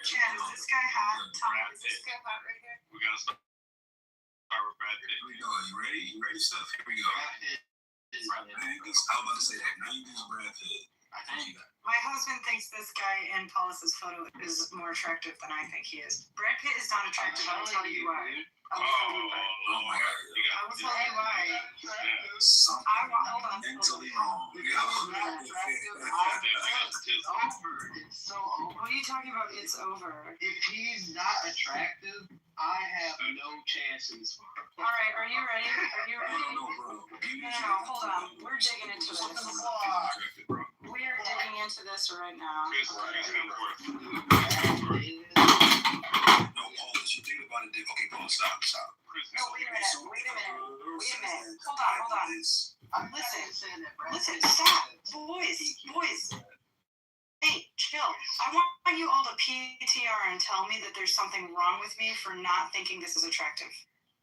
Chad, is this guy hot? Tom, is this guy hot right here? We gotta start with Brad Pitt. Here we go. You ready? You ready, Steph? Here we go. Brad Pitt. I was about to say that. 90s Brad Pitt. My husband thinks this guy in Paulus's photo is more attractive than I think he is. Brad Pitt is not attractive. I'll tell you why. Oh my God. I will tell you why. Something Hold on. mentally wrong. It's over. It's so over. What are you talking about? It's over. If he's not attractive, I have no chance in this world. All right, are you ready? Are you ready? No, bro. No, hold on. We're digging into this. We are digging into this right now. Chris, No, Paulus, you think about it. Okay, Paulus, stop. No, wait a minute. Hold on. Listen, stop. Boys. Hey, chill. I want you all to PTR and tell me that there's something wrong with me for not thinking this is attractive.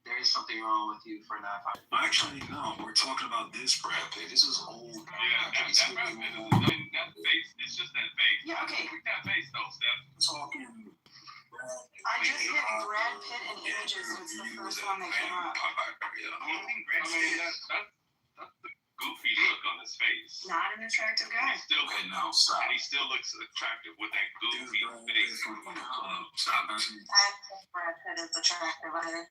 There is something wrong with you for not finding. Actually, no. We're talking about this Brad Pitt. This is old. Yeah, that Brad Pitt is that face. It's just that face. Yeah, okay. That face, though, Steph. Talking. I just hit Brad Pitt and images. It's the first one that came up. I think Brad Pitt, that's the goofy look on his face. Not an attractive guy. Okay, now stop. And he still looks attractive with that goofy face. Stop. I think Brad Pitt is attractive either.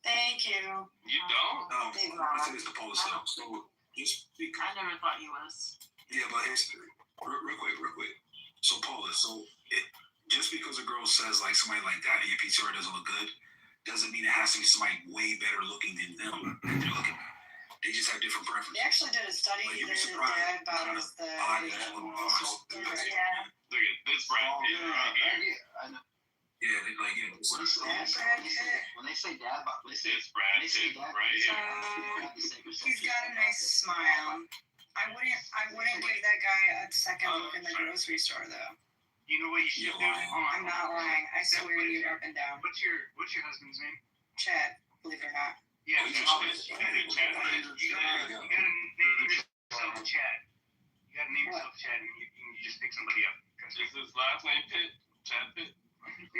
Thank you. You don't? No, it's the Paulus stuff. So just because. I never thought you was. Yeah, but here's real quick. So Paulus, just because a girl says like somebody like that in your PCR doesn't look good, doesn't mean it has to be somebody way better looking than them. They just have different preferences. They actually did a study Like, that dad about us the Look at this Brad Pitt right here. I know. Yeah, they like What is that? When they say dad bod, they say It's Brad Pitt right here. He's got a nice smile. I wouldn't give that guy a second look in the grocery store though. You know what you should do? I'm not lying. I swear to you up and down. What's your husband's name? Chad, believe it or not. Yeah, you gotta name yourself Chad. You gotta name yourself Chad, and you just pick somebody up. Is his last name Pitt? Chad Pitt?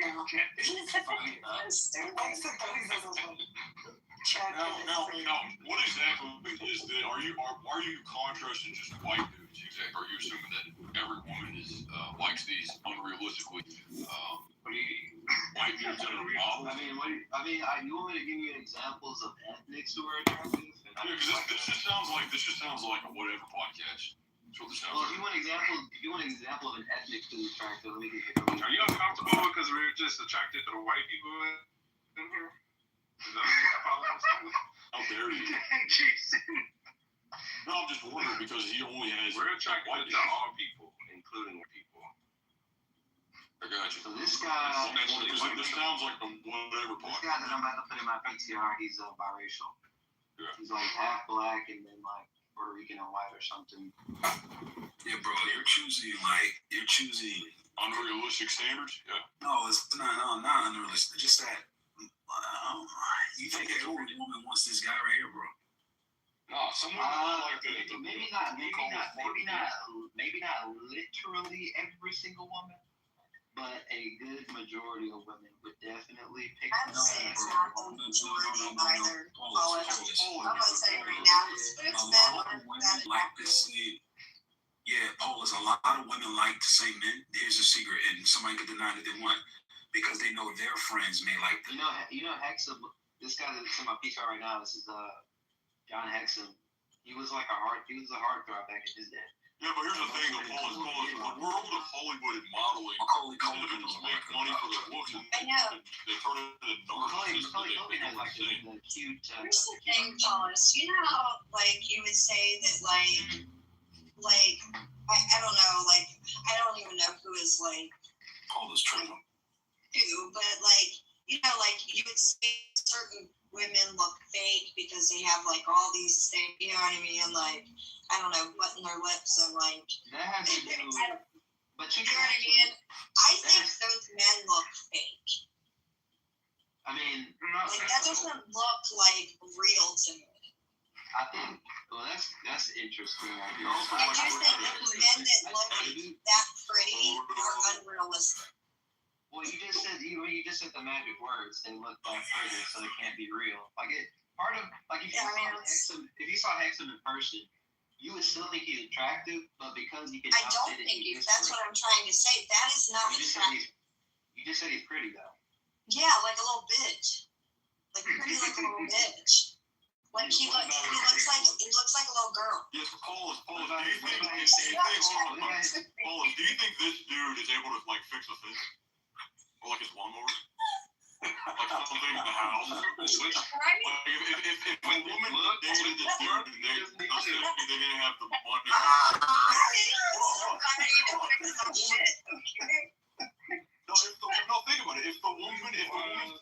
No. Chad Pitt. Chad. Now, what exactly is that? Are you contrasting just white dudes? Exactly. Are you assuming that every woman likes these unrealistically white dudes that are models? You want me to give you examples of ethnics who are attractive? Yeah, because this just sounds like a whatever podcast. That's what this sounds Well, like. if you want an example of an ethnic who's attractive, let me get Are you uncomfortable because we're just attracted to the white people in here? Is that How dare you? Jason. No, I'm just wondering because he only has. We're attracted white to all people, including people. I got you. So this guy, This sounds like a whatever this podcast. guy that I'm about to put in my PTR, he's biracial. Yeah. He's like half black and then like Puerto Rican and white or something. Yeah, bro, you're choosing Unrealistic standards? Yeah. No, it's not unrealistic. Just that you think every woman wants this guy right here, bro? No, someone like Maybe not literally every single woman, but a good majority of women would definitely pick. I would say it's not the majority either. I would say right now it's A lot of women like to see. Yeah, Paulus, a lot of women like to say men. Here's a secret, and somebody could deny that they want because they know their friends may like them. You know Hexam. This guy that's in my PCR right now. This is John Hexam. He was a heartthrob back in his day. Yeah, but here's the thing, the world of Hollywood and modeling, individuals make money for their looks and they turn into narcissists. Macaulay has like the cute. Here's the thing, Paulus. You know how, you would say that, I don't know, I don't even know who is, Paulus Trump. who, but, you would say certain women look fake because they have, all these things, you know what I mean? I don't know, button their lips and, That has to do. But you know what I mean? I think those men look fake. I mean, that doesn't look, real to me. I think, well, that's interesting. I just think that men that look that pretty are unrealistic. Well, you just said the magic words. They look that pretty, so they can't be real. Like it. Part of like if you saw Hexam in person, you would still think he's attractive, but because he can I don't think he's. That's what I'm trying to say. That is not attractive. You just said he's pretty though. Yeah, like a little bitch. Like pretty, like a little bitch. Like he looks like a little girl. Yes, Paulus, do you think this dude is able to like fix a fence? Or like his lawnmower? Like something in the house? If a woman dated this dude and they didn't have the money. No, think about it. If the woman did for the looks.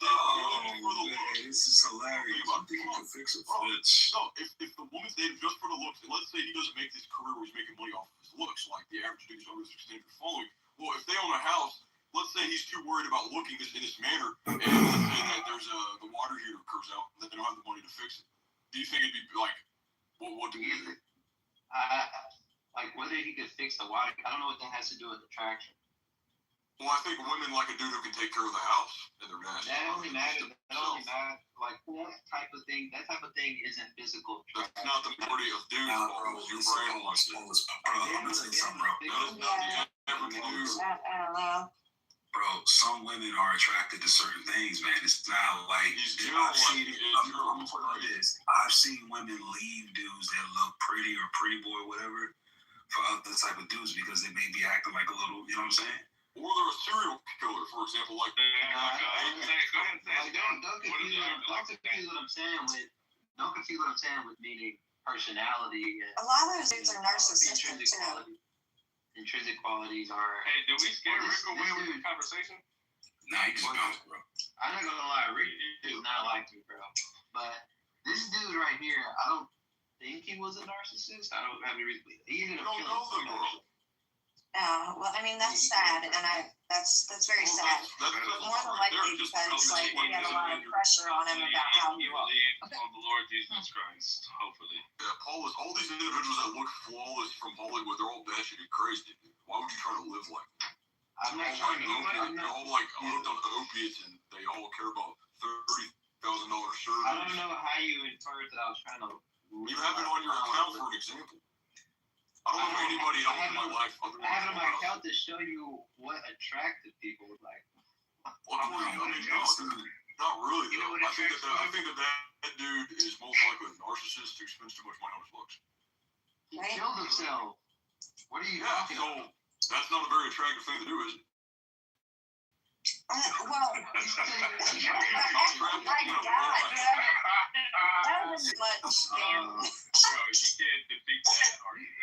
This is hilarious. I think he can fix a fence. No, if the woman's dating just for the looks, and let's say he doesn't make this career where he's making money off of his looks, like the average dude's always standard following. Well, if they own a house, let's say he's too worried about looking in this manner, and let's say that there's the water heater occurs out, and they don't have the money to fix it. Do you think it'd be like, what do you think? Like whether he could fix the water, I don't know what that has to do with attraction. Well, I think women like a dude who can take care of the house and their nasty. That only matters. Like that type of thing isn't physical. That's not the majority of dudes. Your brain wants to. I'm gonna say something, bro. That is not the average dude. I don't know. Bro, some women are attracted to certain things, man. It's not like I've seen women leave dudes that look pretty or pretty boy, whatever, for other type of dudes because they may be acting like a little, you know what I'm saying? Or they're a serial killer, for example, like Don't confuse what I'm saying with meaning personality. A lot of those dudes are narcissistic too. Intrinsic qualities are. Hey, did we scare Rick away with the conversation? Nah, you just bounce, bro. I'm not gonna lie, Rick does not like me, bro. But this dude right here, I don't think he was a narcissist. I don't have any reason to believe. He ended up killing someone. Oh, well, I mean, that's sad, and that's very sad. More than likely because, like, we have a lot of pressure on him about how he looks. On the Lord Jesus Christ, hopefully. Yeah, Paulus, all these individuals that look flawless from Hollywood, they're all batshit crazy. Why would you try to live like that? I'm not trying to. They're all like hooked on opiates, and they all care about $30,000 surgeries. I don't know how you inferred that I was trying to. You have it on your account for an example. I don't know anybody else in my life other than I have it on my account to show you what attractive people would like. Well, I mean, no, not really. You know what I think that dude is most likely a narcissist who spends too much money on his looks. He killed himself. What are you Yeah, talking so about? that's not a very attractive thing to do, is it? Well, Oh my God, that was much damage. Bro, you can't defeat that argument.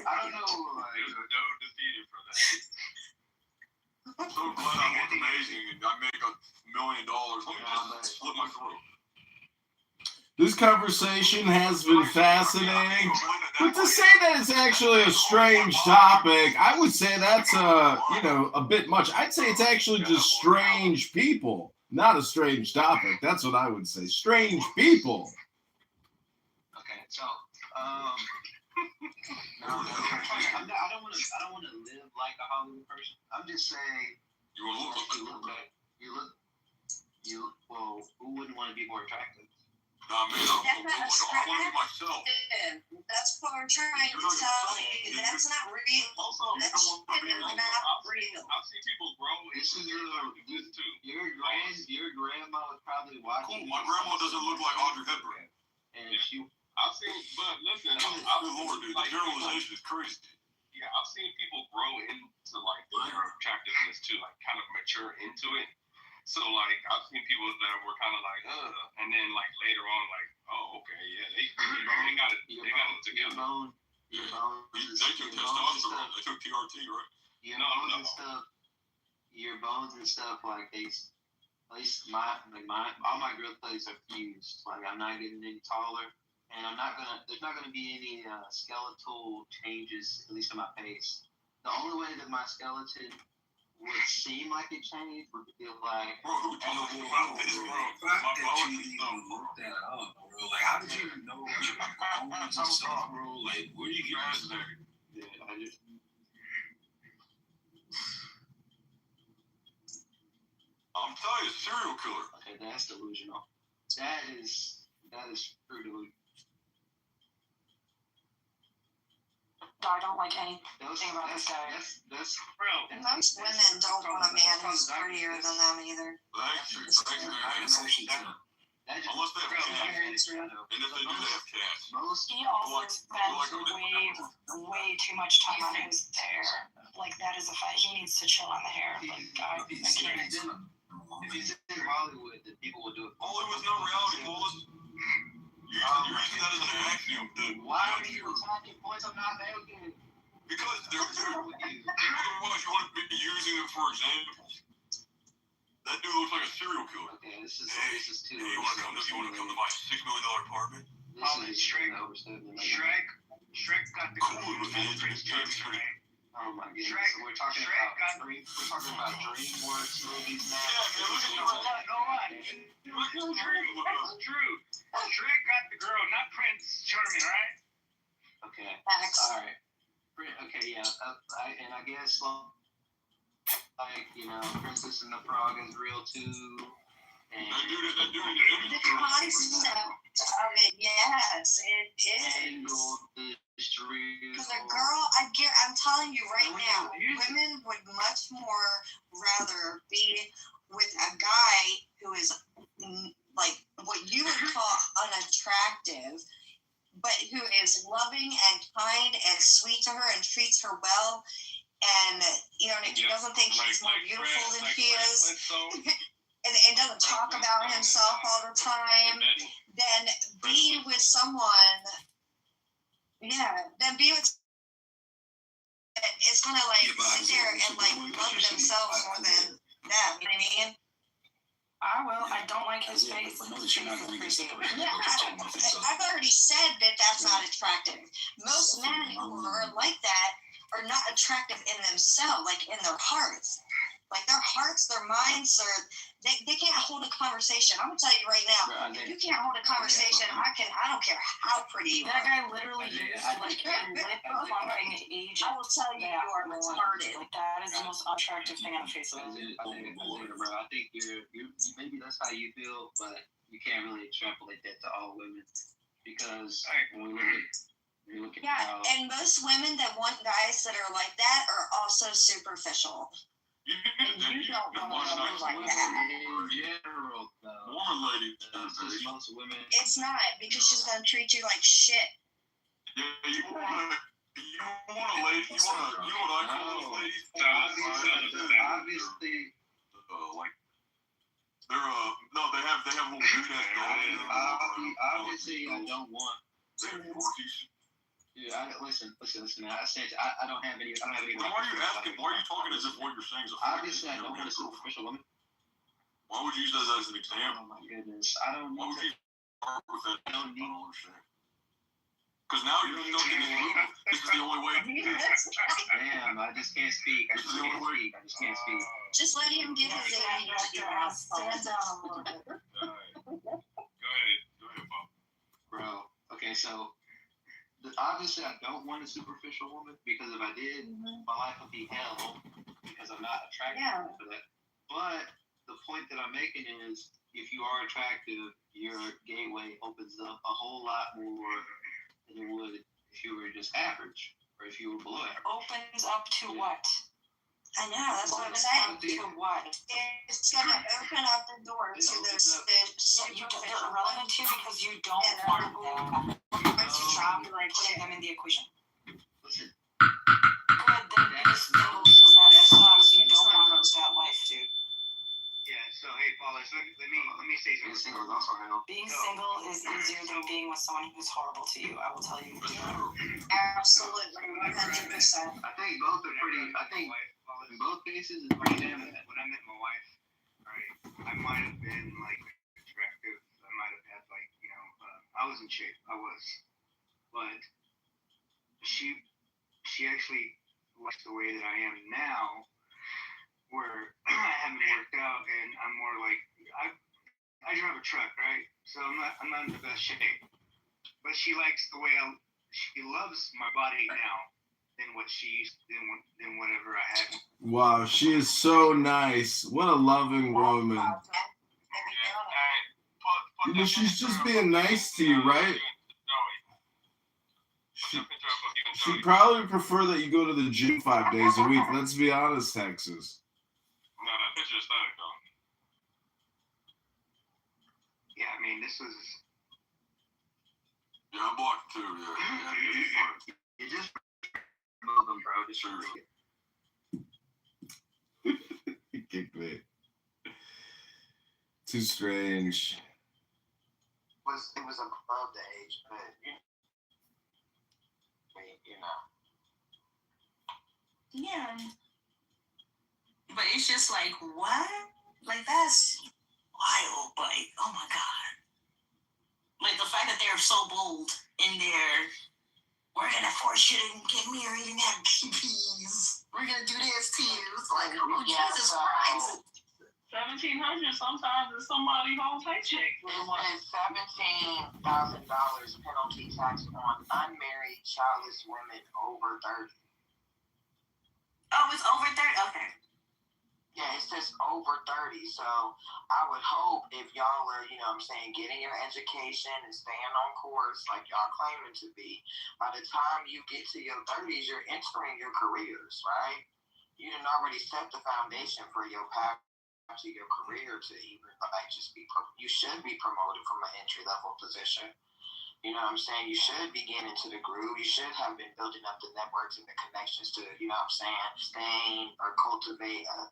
I don't know. There's no defeating for that. I'm so glad I look amazing and I make $1 million. Let me just slit my throat. This conversation has been fascinating, but to say that it's actually a strange topic, I would say that's a bit much. I'd say it's actually just strange people, not a strange topic. That's what I would say. Strange people. Okay, so I don't want to live like a Hollywood person. I'm just saying. You want to look like well, who wouldn't want to be more attractive? Nah, man, I want to be myself. That's what we're trying to tell you. That's not real. Also, That's not real. I've seen people grow into this too. Your grandma would probably watch. Cool, my grandma doesn't look like Audrey Hepburn. And she. I've seen, but listen, Good Lord, dude, the generalization is crazy. Yeah, I've seen people grow into like their attractiveness too, like kind of mature into it. So like I've seen people that were kind of like, and then like later on, like, oh, okay, yeah, they got it together. They took testosterone. They took TRT, right? Your bones and stuff, like they, at least all my growth plates are fused. Like I'm not getting any taller, and there's not gonna be any skeletal changes, at least in my face. The only way that my skeleton would seem like it changed would feel like. Bro, who told you about this, bro? The fact that you even looked that up, bro. Like, how did you even know what your bones and stuff, bro? Like, where do you get this? Yeah, tell you, serial killer. Okay, that's delusional. That is true delusion. I don't like anything That's about this guy. that's Bro, Most women don't want a man who's prettier than them either. Thank you. that just Unless they have Yeah, cats. it's real. And if they do, they have cats. most. He also spends way too much time on his hair. Like, that is a fact. He needs to chill on the hair. Like, I can't. If he's in Hollywood, then people will do it. Hollywood's not reality, Wallace. You're using that as an axiom, dude. Why are you attacking points I'm not making? Because otherwise you wouldn't be using them for examples. That dude looks like a serial killer. Okay, this is too. Hey, you wanna come to my $6 million apartment? This is Shrek. overstatement. Shrek got the Cool with the Prince James Charming, right? Oh my goodness. Shrek- So we're talking Shrek about got- DreamWorks movies now. Yeah, look at No, it's true. Shrek got the girl, not Prince Charming, right? Okay. Facts. All right. Okay, yeah. I guess like Princess and the Frog is real too. And that dude The concept of it, yes, it is. Tangled is real. Because a girl, I'm telling you right now, women would much more rather be with a guy who is like what you would call unattractive, but who is loving and kind and sweet to her and treats her well, and doesn't think she's more beautiful than she is, and doesn't talk about himself all the time. Then be with someone, then be with it's gonna sit there and love themselves more than them. You know what I mean? I don't like his face. Yeah, I've already said that that's not attractive. Most men who are like that are not attractive in themselves, like in their hearts. Like their hearts, their minds, they can't hold a conversation. I'm gonna tell you right now, if you can't hold a conversation, I don't care how pretty you That are. guy literally used like lip plumping agent. I will tell you, you are retarded. Like, that is the most unattractive thing on the face of the earth. Bro, I think you're maybe that's how you feel, but you can't really extrapolate that to all women because when we look at Yeah, and most women that want guys that are like that are also superficial. And you don't want to look like that. in general, though, Woman lady. just most women. It's not, because she's gonna treat you like shit. Yeah, you want a lady, you know what I call those ladies? Obviously, Like, they're, no, they have little big ass obviously, I don't want. Dude, listen. I don't have any. Why are you asking? Why are you talking as if what you're saying is a fact? Obviously, I don't want a superficial woman. Why would you use that as an Oh example? my goodness, I don't Why would need. you start with that? I don't need. understand. Because now you're stuck in this loop. This is the only way. Damn, I just can't speak. I just can't speak. Just let him get his in. Stand down a little bit. Go ahead, Bob. Bro, okay, so obviously I don't want a superficial woman because if I did, my life would be hell because I'm not attracted for that. But the point that I'm making is if you are attractive, your gateway opens up a whole lot more than it would if you were just average or if you were below average. Opens up to what? I know, that's what I'm Opens saying. up to what? It's gonna open up the door to this. Yeah, they're irrelevant to you because you don't want them. Once you drop, you're like putting them in the equation. Listen, Good, then be single because that sucks. You don't want that life, dude. Yeah, so hey, Paulus, let me say being something. single is also hell. Being single is easier than being with someone who's horrible to you. I will tell you. Absolutely, 100%. I think both are pretty. I think in both cases it's pretty damn bad. When I met my wife, right, I might have been like attractive. I might have had like, I was in shape. I was, but she actually likes the way that I am now, where I haven't worked out and I'm more like I drive a truck, right? So I'm not in the best shape, but she likes the way she loves my body now. than what she used than whatever I had. Wow, she is so nice. What a loving woman. You know, she's just being nice to you, right? She'd probably prefer that you go to the gym 5 days a week. Let's be honest, Texas. No, that picture is stunning, though. Yeah, I mean, this was. Yeah, I blocked too. Yeah. You just remove them, bro. Just remove it. He kicked me. Too strange. It was above the age, but you know. Yeah. But it's just like, what? Like, that's wild. Like, oh my God. Like, the fact that they're so bold in their, we're going to force you to get married and have babies. We're going to do this to you. It's like, oh, Yeah, Jesus so- Christ. 1,700 sometimes is somebody's whole paycheck. It's $17,000 penalty tax on unmarried childless women over 30. Oh, it's over 30? Okay. Yeah, it says over 30. So I would hope if y'all are, you know what I'm saying, getting your education and staying on course like y'all claiming to be, by the time you get to your 30s, you're entering your careers, right? You done already set the foundation for your path to your career to even like just be, you should be promoted from an entry level position. You know what I'm saying? You should be getting into the groove. You should have been building up the networks and the connections to, you know what I'm saying, sustain or cultivate a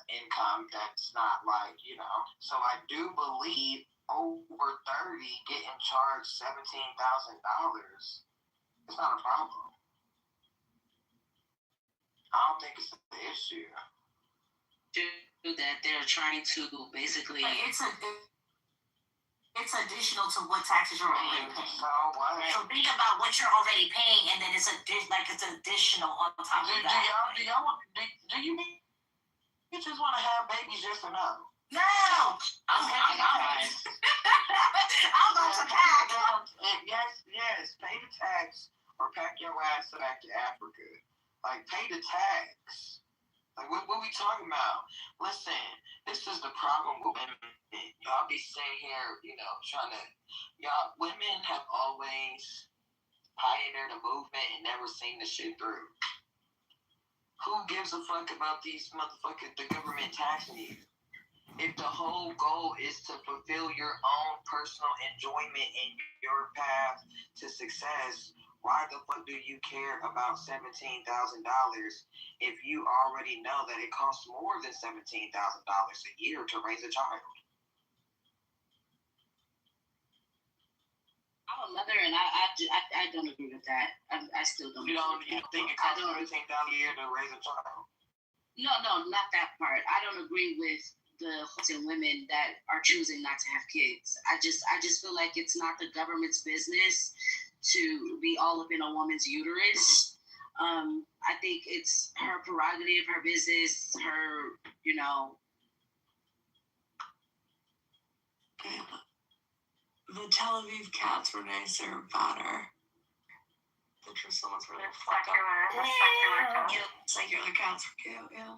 income that's not like, you know. So I do believe over 30 getting charged $17,000 is not a problem. I don't think it's an issue. That they're trying to basically. Like it's additional to what taxes you're already paying. So what? So think about what you're already paying, and then it's additional on top of that. Do you just want to have babies? Yes or no? No, I'm going to pack. Yes, pay the tax or pack your ass back to Africa. Like, pay the tax. Like, what we talking about? Listen, this is the problem with women. Y'all be sitting here, you know, women have always pioneered a movement and never seen the shit through. Who gives a fuck about these motherfuckers, the government taxing you? If the whole goal is to fulfill your own personal enjoyment in your path to success, why the fuck do you care about $17,000 if you already know that it costs more than $17,000 a year to raise a child? I'm a mother, and I don't agree with that. I still don't. You don't think it costs $17,000 a year to raise a child? No, not that part. I don't agree with the women that are choosing not to have kids. I just feel like it's not the government's business to be all up in a woman's uterus. I think it's her prerogative, her business, her, you know. The Tel Aviv cats were nicer and fatter. The Jerusalem ones were secular cats. Yeah, secular cats were cute, yeah.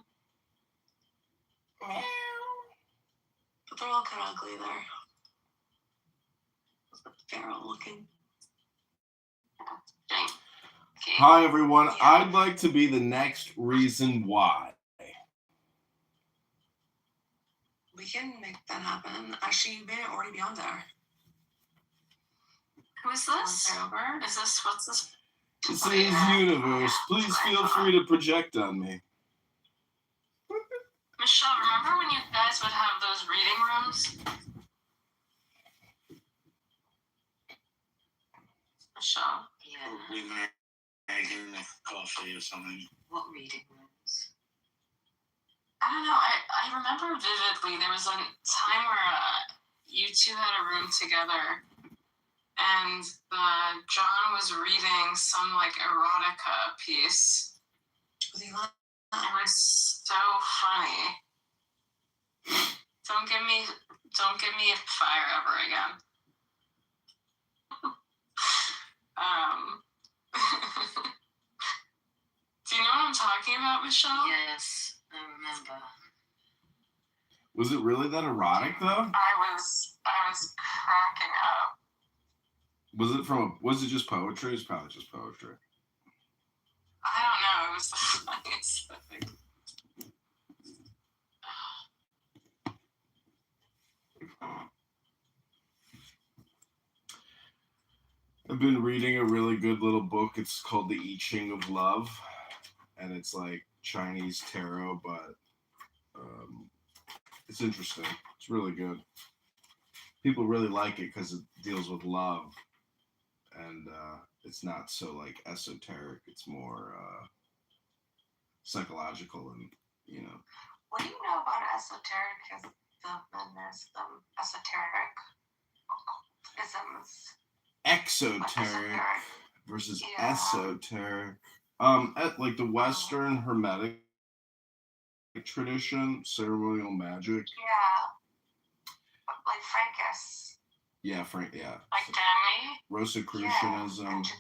But they're all kind of ugly there. Feral looking. Hi, everyone. I'd like to be the next reason why. We can make that happen. Actually, you may already be on there. Who is this? What's this? It says universe. Please feel free to project on me. Michelle, remember when you guys would have those reading rooms? Michelle. Yeah. Making coffee or something. What reading rooms? I don't know. I remember vividly there was a time where you two had a room together, and John was reading some like erotica piece. Was he lying? It was so funny. Don't give me fire ever again. about, Michelle? Yes, I remember. Was it really that erotic though? I was cracking up. Was it just poetry? It's probably just poetry. I don't know. It was the funniest thing. I've been reading a really good little book. It's called The I Ching of Love, and it's like Chinese tarot, but it's interesting. It's really good. People really like it because it deals with love, and it's not so like esoteric. It's more psychological, and you know. What do you know about esoteric? Because there's esoteric isms. Exoteric versus esoteric. Like the Western Hermetic tradition, ceremonial magic. Yeah. Like Frankus. Yeah, yeah. Like Demi. Rosicrucianism. Yeah.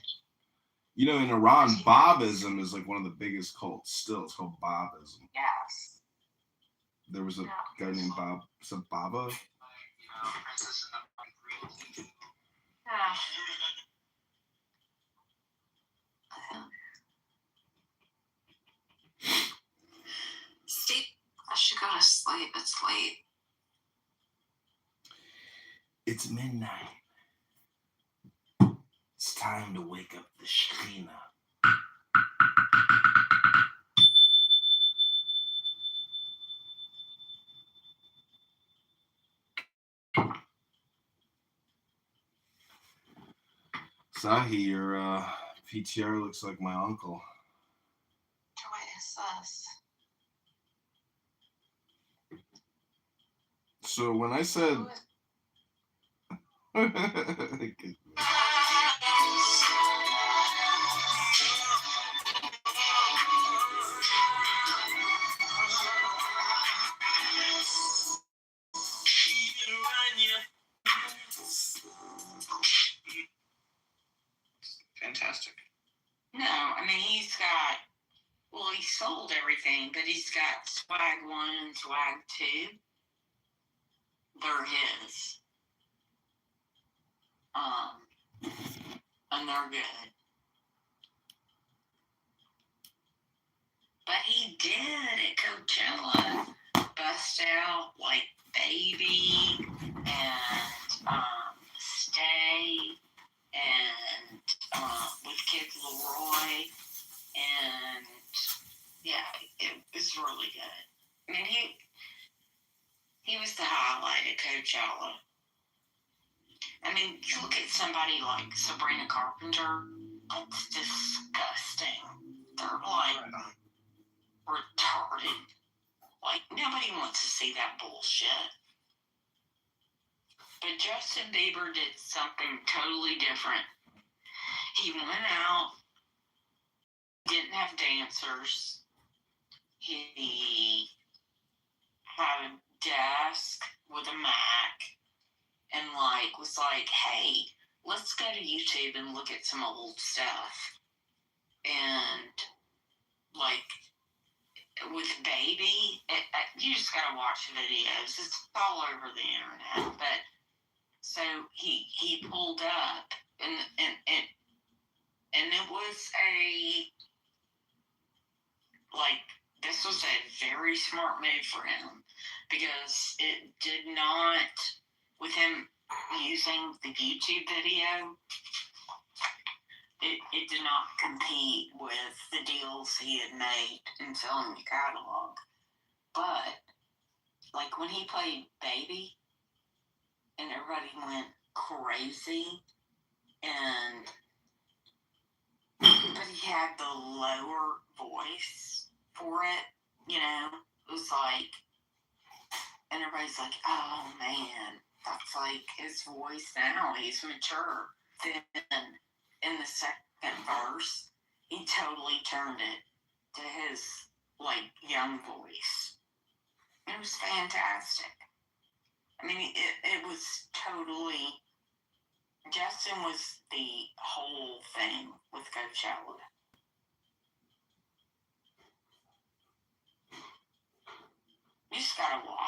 You know, in Iran, Babism is like one of the biggest cults still. It's called Babism. Yes. There was a guy named Baba. Yeah. I should go to sleep. It's late. It's midnight. It's time to wake up the Shekhinah. Sahi, your PTR looks like my uncle. What is this? So when I said... Fantastic. No, I mean, he sold everything, but he's got swag 1 and swag 2. They're his. And they're good. But he did at Coachella bust out like Baby and Stay and with Kid Leroy, and yeah, it was really good. I mean, he was the highlight at Coachella. I mean, you look at somebody like Sabrina Carpenter, that's disgusting. They're like retarded. Like, nobody wants to see that bullshit. But Justin Bieber did something totally different. He went out, didn't have dancers. He had a desk with a Mac and was like, hey, let's go to YouTube and look at some old stuff. And with Baby, you just gotta watch videos. It's all over the internet. But so he pulled up, and it was this was a very smart move for him, because it did not, with him using the YouTube video, it did not compete with the deals he had made in selling the catalog. But when he played Baby and everybody went crazy, but he had the lower voice for it, it was and everybody's like, oh man, that's his voice now, he's mature. Then in the second verse, he totally turned it to his young voice. It was fantastic. I mean, it was totally, Justin was the whole thing with Coachella.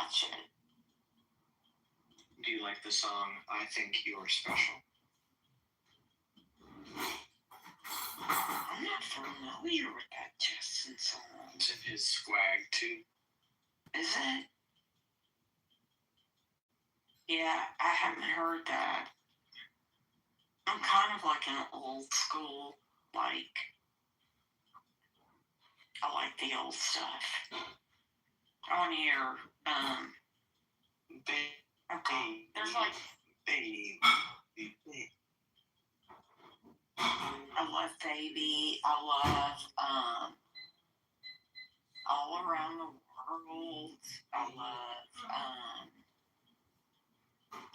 watch it. Do you like the song "I Think You're Special"? I'm not familiar with that Justin song. It's in his swag too. Is it? Yeah, I haven't heard that. I'm kind of like an old school, like, I like the old stuff. I want to hear, okay, there's like, I love Baby, I love, All Around the World, I love,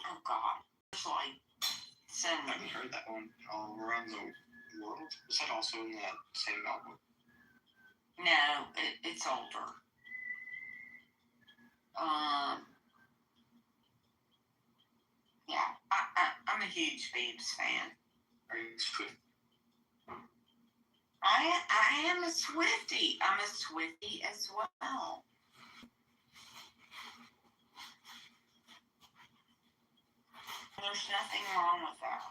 oh God, there's like, I haven't heard that one. All Around the World? Was that also in that same album? no, it's older. Yeah, I'm a huge Babes fan. Are you Swift? I am a Swiftie. I'm a Swiftie as well. There's nothing wrong with that.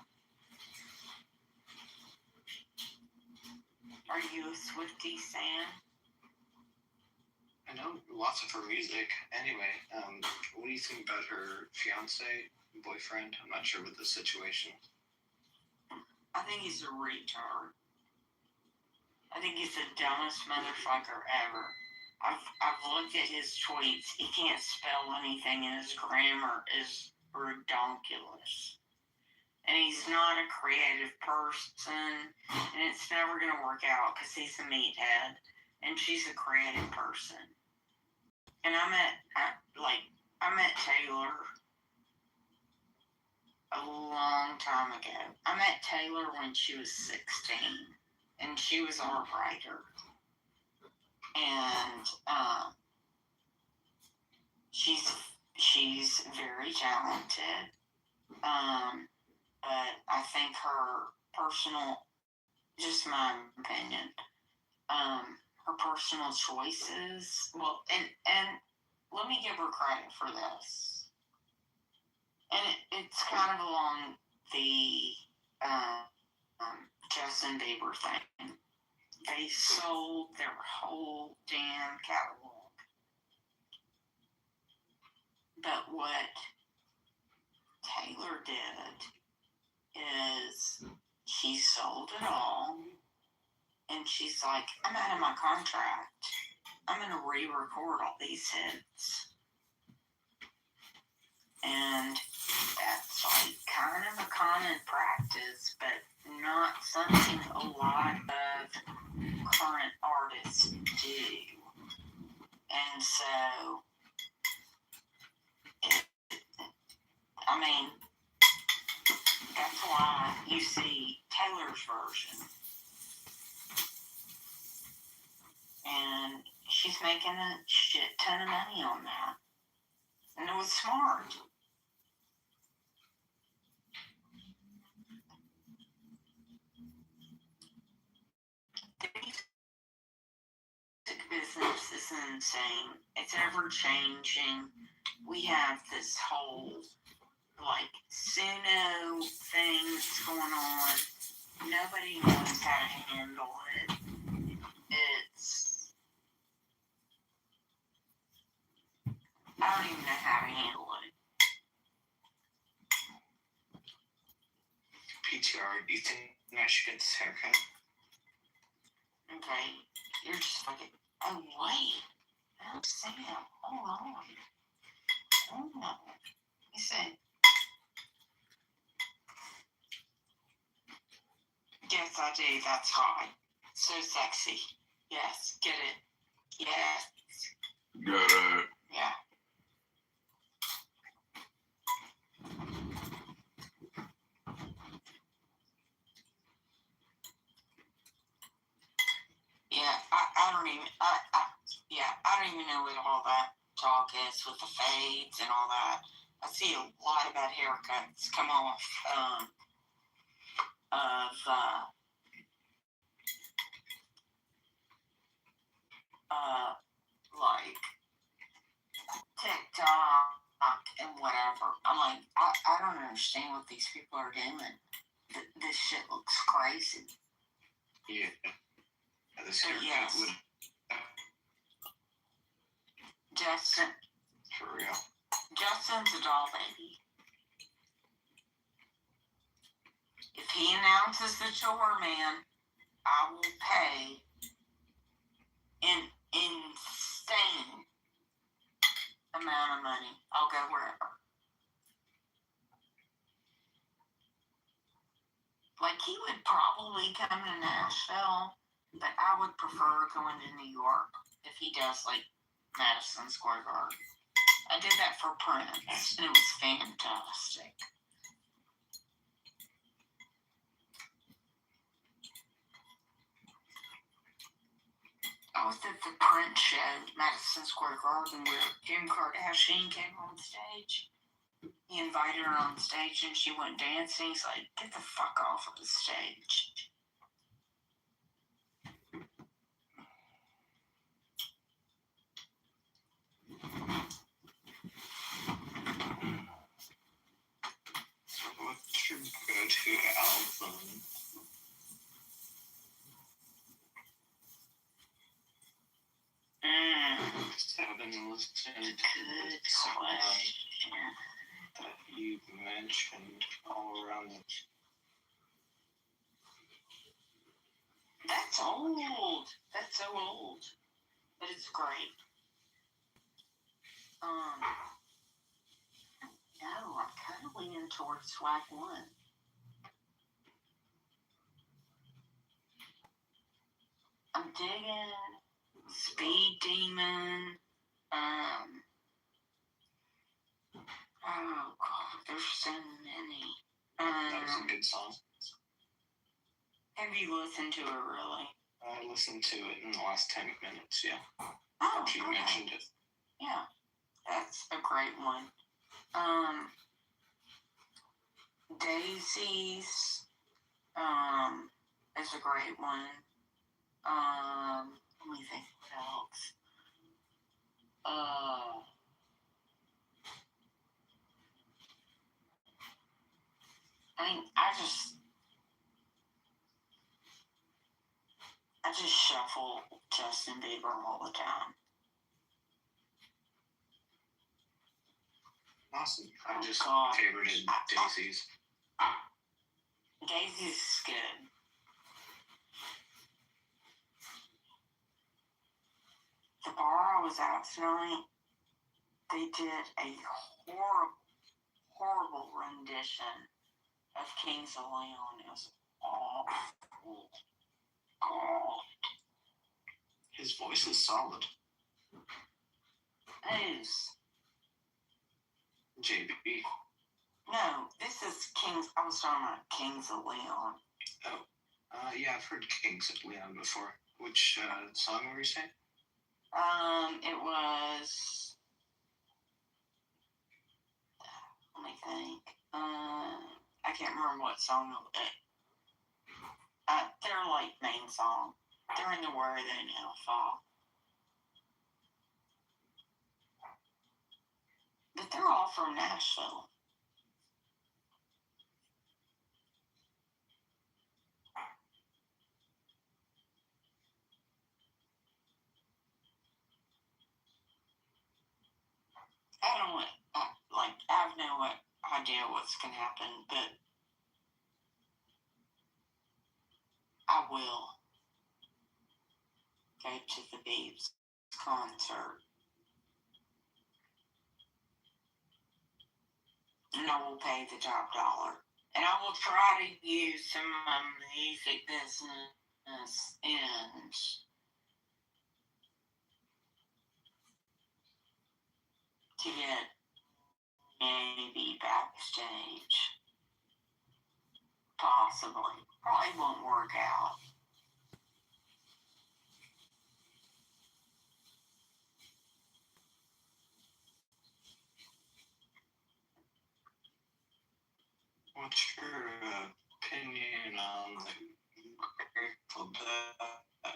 Are you a Swiftie fan? I know lots of her music. Anyway, what do you think about her fiance, boyfriend? I'm not sure what the situation is. I think he's a retard. I think he's the dumbest motherfucker ever. I've looked at his tweets. He can't spell anything, and his grammar is redonkulous. And he's not a creative person, and it's never going to work out because he's a meathead, and she's a creative person. And I met Taylor a long time ago. I met Taylor when she was 16, and she was our writer. And she's very talented. But I think her personal, just my opinion, her personal choices, well, and let me give her credit for this. And it's kind of along the Justin Bieber thing. They sold their whole damn catalog. But what Taylor did is she sold it all, and she's like, I'm out of my contract. I'm going to re-record all these hits. And that's like kind of a common practice, but not something a lot of current artists do. And so, I mean, that's why you see Taylor's version. And she's making a shit ton of money on that. And it was smart. The music business is insane. It's ever changing. We have this whole like Suno thing that's going on. Nobody knows how to handle it. I don't even know how to handle it. PTR, do you think I should get this haircut? Okay, you're just like, oh wait, I'm Sam. Hold on. You said, yes, I do. That's hot. So sexy. Yes, get it. Yes. Got it. Yeah. Yeah, I don't even, I don't even know what all that talk is with the fades and all that. I see a lot of bad haircuts come off, like TikTok whatever. I'm like, I don't understand what these people are doing. This shit looks crazy. Yeah. This So, haircut yes. would, Justin, for real. Justin's a doll baby. If he announces the chore man, I will pay an insane amount of money. I'll go wherever. Like, he would probably come to Nashville, but I would prefer going to New York if he does, like, Madison Square Garden. I did that for Prince, and it was fantastic. I was at the Prince show at Madison Square Garden where Kim Kardashian came on stage. He invited her on stage and she went dancing. He's like, get the fuck off of the stage. What's your go-to album? I've been listening to Good question. that you mentioned all around the That's old. That's so old. But it's great. No, I'm kind of leaning towards Swag One. I'm digging Speed Demon. Oh God, there's so many. that was a good song. Have you listened to it really? I listened to it in the last 10 minutes, yeah. Oh, After you okay. mentioned it. Yeah, that's a great one. Daisies, is a great one. Let me think what else. I mean, I just shuffle Justin Bieber all the time. Awesome. I just God. favorited Daisy's. Daisy's is good. The bar I was at tonight, they did a horrible rendition of Kings of Leon. It was awful. God. His voice is solid. Who's? JB. No, this is Kings. I was talking about Kings of Leon. Yeah, I've heard Kings of Leon before. Which song were you saying? It was. Let me think. I can't remember what song it was. Their like main song. They're in the Where Are They Now fall. But they're all from Nashville. I have no idea what's going to happen, but I will go to the Beebs concert. And I will pay the top dollar. And I will try to use some of my music business and to get maybe backstage. Possibly. Probably won't work out. What's your opinion on the Grateful Dead?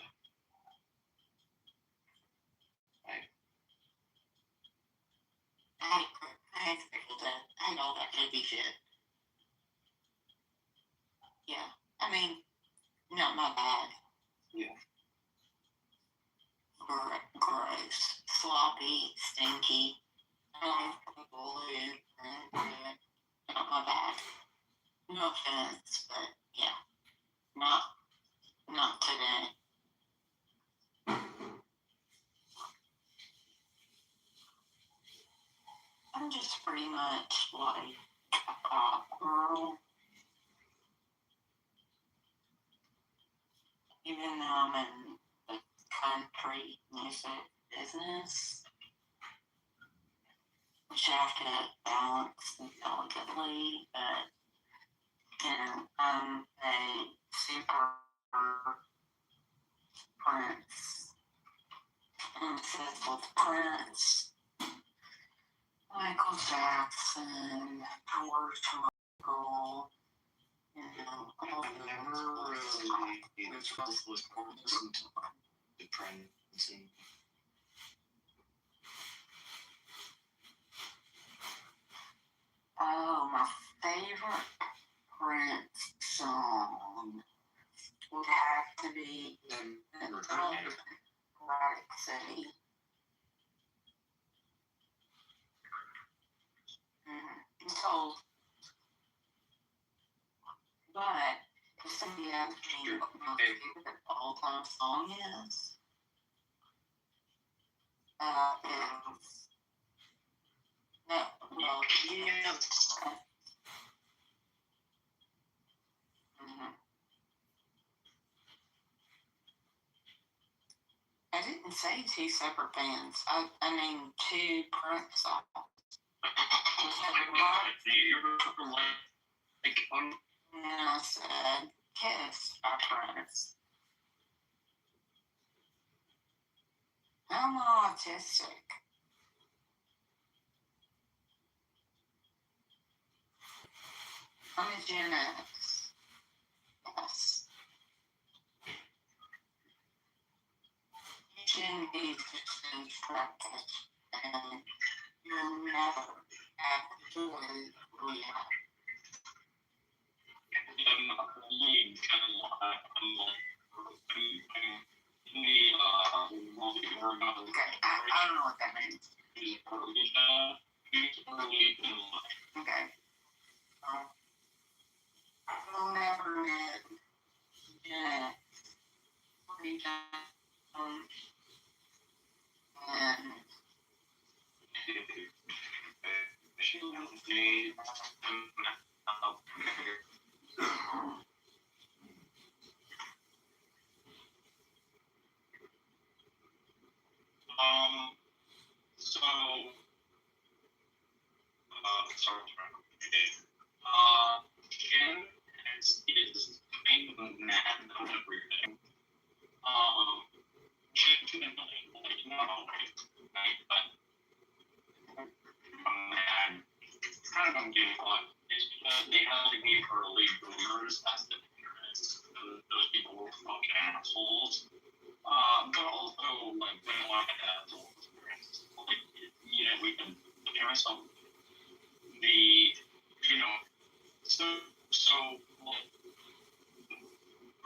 I hate Grateful hippie shit. Yeah, I mean, not my bag. Yeah. Gross, sloppy, stinky. People who not my bag. No offense, but yeah, not today. I'm just pretty much like a pop girl. Even though I'm in the country music business, which I have to balance delicately, but I'm a super Prince, obsessed with Prince, Michael Jackson, George Michael, you know, all I've never really was listen to the Prince and Oh, my favorite Prince song would have to be Rock City. It's old. But if somebody asked me what my favorite all-time song is no, well, yeah. I didn't say two separate bands. I mean two Prince songs. And I said Kiss by Prince. I'm autistic. I'm a Gen X. Yes. Gen Z is instructed, and you'll never actually react. Okay, I don't know what that means. Okay. We'll never met Gen X. And Jen is kind of mad about everything. I'm kind of getting on. It's because they have to be early boomers as the parents. Those people were fucking assholes. But also, like, when I had assholes, like, you know, we can, the parents don't, so, like,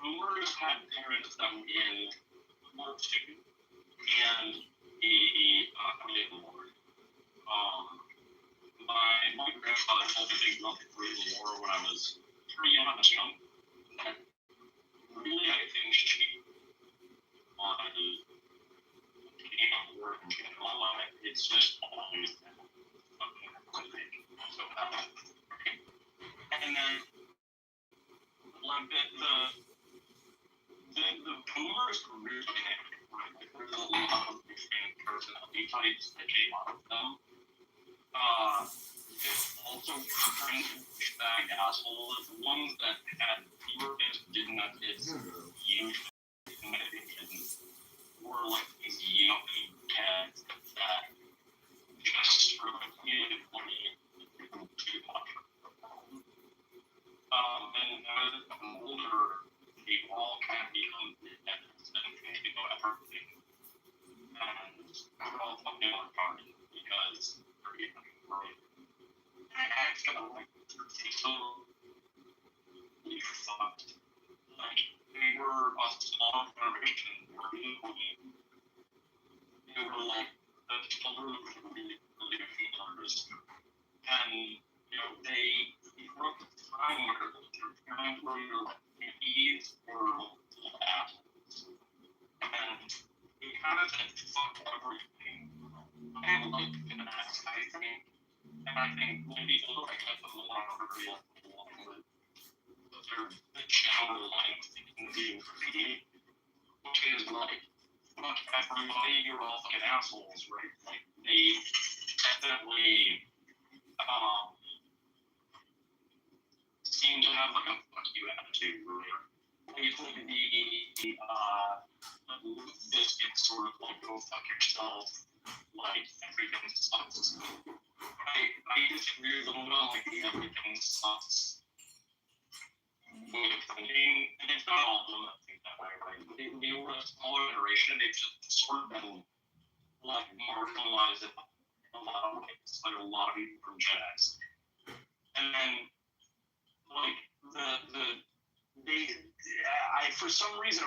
boomers had parents that were in War II and the Korean War. My grandfather told me they grew up in the Korean War when I was pretty young. And really, I think she wanted to be on war in general. Like, it's just always been fucking horrific. So, and then, like, the boomers were really angry, right? Like, there's a lot of extreme personality types that came out of them. It's also kind of douchebag assholes. The ones that had fewer kids didn't have kids, huge, in my opinion, were like these young cats that just sort of needed money too much. And as I'm older, they all kind of become independent and think about everything. And we're all fucking retarded because we're I feel like Kitover thought like we were a small generation where we were like the children of really leaders, and they grew up at a time where their parents were like hippies or assholes, and we kind of said fuck everything. I like that, I think. And I think maybe a little bit of the longer along with the general line of thinking being graffiti, which is like, fuck everybody, you're all fucking assholes, right? Like, they definitely seem to have like a fuck you attitude, right? It's like this gets sort of like, go fuck yourself, like, everything sucks. I disagree a little bit on like the everything sucks way of thinking, and it's not all of them that think that way, right? They were a smaller generation, they've just sort of been like marginalized in a lot of ways, like a lot of people from Gen X. And then like for some reason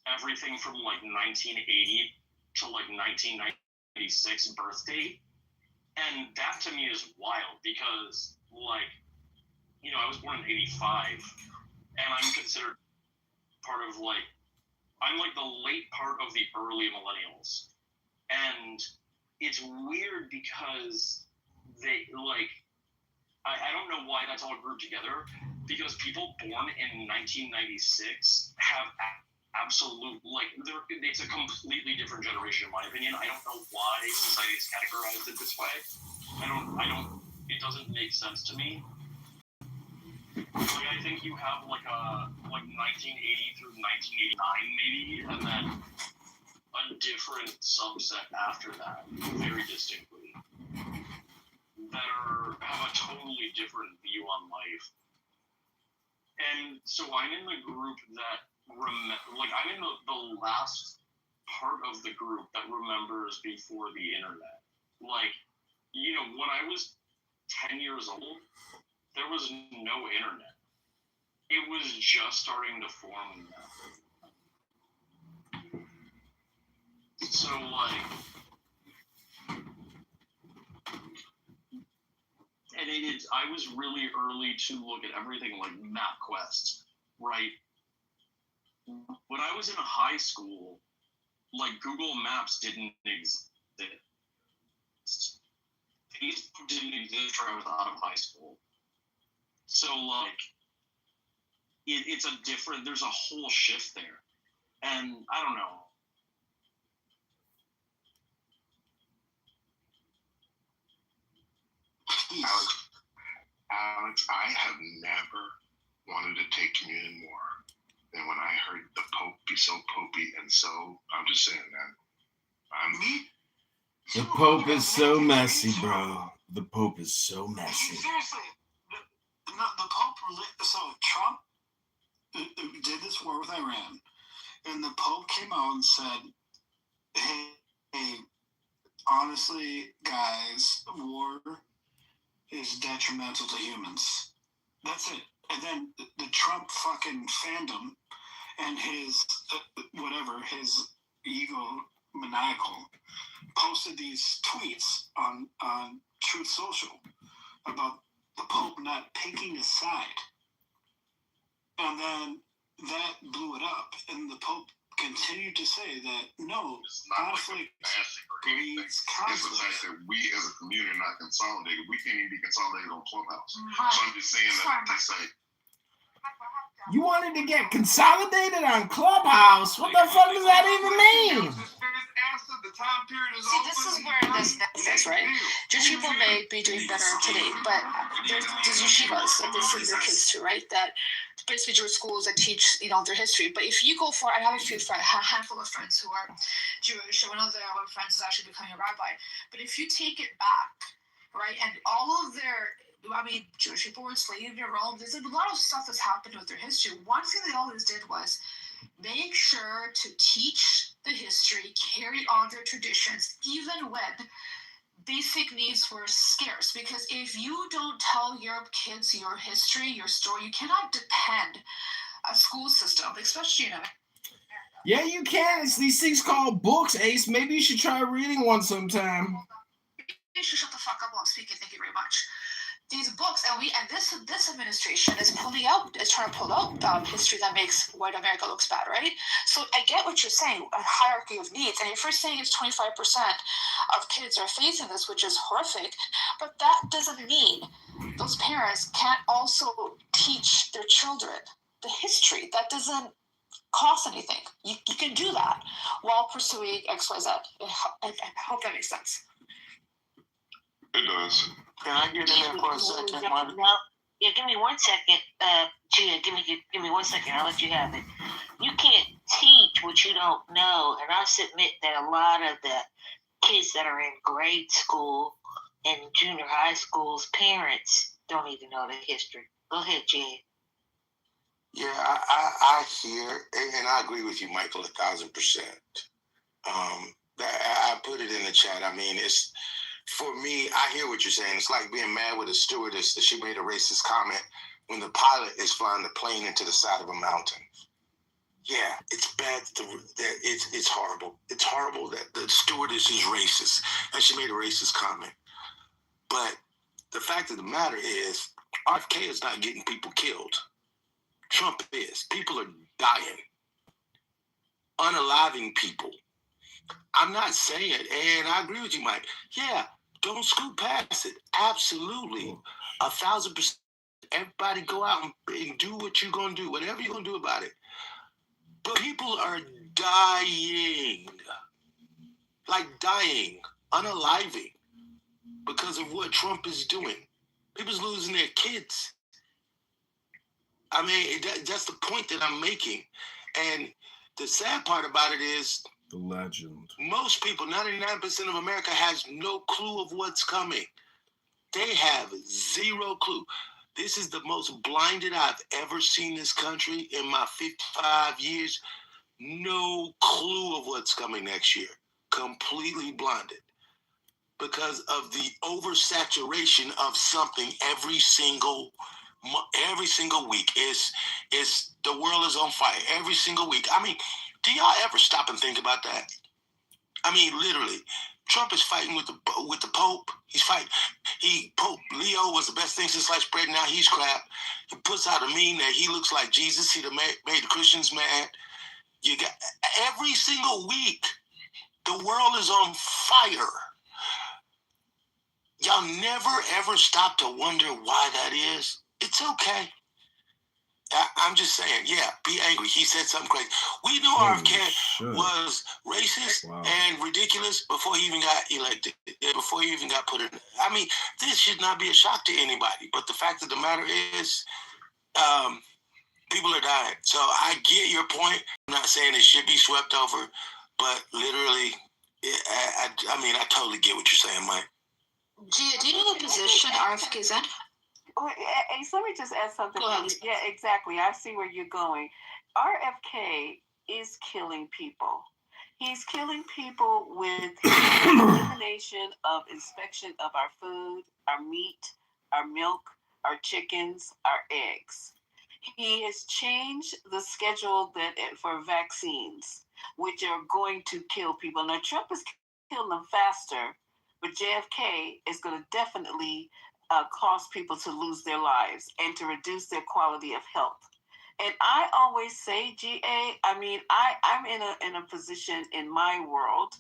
everything from like 1980 to like 1996 birth date. And that to me is wild because, like, I was born in 85, and I'm considered part of, like, I'm like the late part of the early millennials. And it's weird because they, like, I don't know why that's all grouped together, because people born in 1996 have absolute, like, it's a completely different generation in my opinion. I don't know why society is categorized it this way. It doesn't make sense to me. Like, I think you have like 1980 through 1989 maybe, and then a different subset after that, very distinctly, that have a totally different view on life. And so I'm in the group that I'm in the last part of the group that remembers before the internet. Like, when I was 10 years old, there was no internet. It was just starting to form now. So, like, and I was really early to look at everything like MapQuest, right? When I was in high school, like, Google Maps didn't exist. Facebook didn't exist when I was out of high school. So, like, it's there's a whole shift there. And I don't know. Alex, I have never wanted to take communion more than when I heard the Pope be so popey and so, I'm just saying, man. The Pope is so messy, bro. The Pope is so messy. Seriously, the Pope, so Trump did this war with Iran, and the Pope came out and said, hey, honestly, guys, war is detrimental to humans. That's it. And then the Trump fucking fandom and his, his egomaniacal, posted these tweets on Truth Social about the Pope not picking a side. And then that blew it up, and the Pope continued to say that no, conflict breeds conflict. It's the fact that we as a community are not consolidated. We can't even be consolidated on Clubhouse. So I'm just saying that to say. You wanted to get consolidated on Clubhouse? What the fuck does that even mean? See, this is where this is, right? Jewish people may be doing better today, but there's yeshivas, and this is the kids too, right? That basically Jewish schools that teach, their history. But if you go for, I have a handful of friends who are Jewish, and one of their friends is actually becoming a rabbi. But if you take it back, right, and all of their, Jewish people were enslaved in Rome. There's a lot of stuff that's happened with their history. One thing they always did was make sure to teach the history, carry on their traditions, even when basic needs were scarce, because if you don't tell your kids your history, your story, you cannot depend a school system, especially in America. Yeah, you can. It's these things called books, Ace. Maybe you should try reading one sometime. You should shut the fuck up while I'm speaking. Thank you very much. These books, and this administration is trying to pull out history that makes white America looks bad, right? So I get what you're saying, a hierarchy of needs, and if you're saying it's 25% of kids are facing this, which is horrific, but that doesn't mean those parents can't also teach their children the history. That doesn't cost anything. You can do that while pursuing XYZ. I hope that makes sense. It does. Can I get in there for a second, Marty? No, yeah, give me 1 second. Gia, give me 1 second. I'll let you have it. You can't teach what you don't know, and I submit that a lot of the kids that are in grade school and junior high school's parents don't even know the history. Go ahead, Gia. Yeah, I hear, and I agree with you, Michael, 1,000%. I put it in the chat. I mean, it's, for me, I hear what you're saying. It's like being mad with a stewardess that she made a racist comment when the pilot is flying the plane into the side of a mountain. Yeah, it's bad. It's horrible. It's horrible that the stewardess is racist and she made a racist comment. But the fact of the matter is, RFK is not getting people killed. Trump is. People are dying. Unaliving people. I'm not saying, and I agree with you, Mike. Yeah, don't scoot past it. Absolutely. 1,000%. Everybody go out and do what you're going to do, whatever you're going to do about it. But people are dying. Like dying, unaliving, because of what Trump is doing. People's losing their kids. I mean, that's the point that I'm making. And the sad part about it is, the legend. Most people, 99% of America, has no clue of what's coming. They have zero clue. This is the most blinded I've ever seen this country in my 55 years. No clue of what's coming next year. Completely blinded. Because of the oversaturation of something every single week. Is the world is on fire every single week. I mean, do y'all ever stop and think about that? I mean, literally, Trump is fighting with the Pope. He's fighting. Pope Leo was the best thing since sliced bread. Now he's crap. He puts out a meme that he looks like Jesus. He made the Christians mad. You got every single week, the world is on fire. Y'all never ever stop to wonder why that is. It's okay. I'm just saying, yeah, be angry. He said something crazy. We knew RFK was racist and ridiculous before he even got elected, before he even got put in. I mean, this should not be a shock to anybody. But the fact of the matter is, people are dying. So I get your point. I'm not saying it should be swept over, but literally, I mean, I totally get what you're saying, Mike. Gia, do you know the position RFK is in? Ace, let me just add something. Yeah, exactly. I see where you're going. RFK is killing people. He's killing people with his elimination of inspection of our food, our meat, our milk, our chickens, our eggs. He has changed the schedule for vaccines, which are going to kill people. Now, Trump is killing them faster, but JFK is going to definitely cause people to lose their lives and to reduce their quality of health. And I always say, GA, I mean, I'm in a position in my world,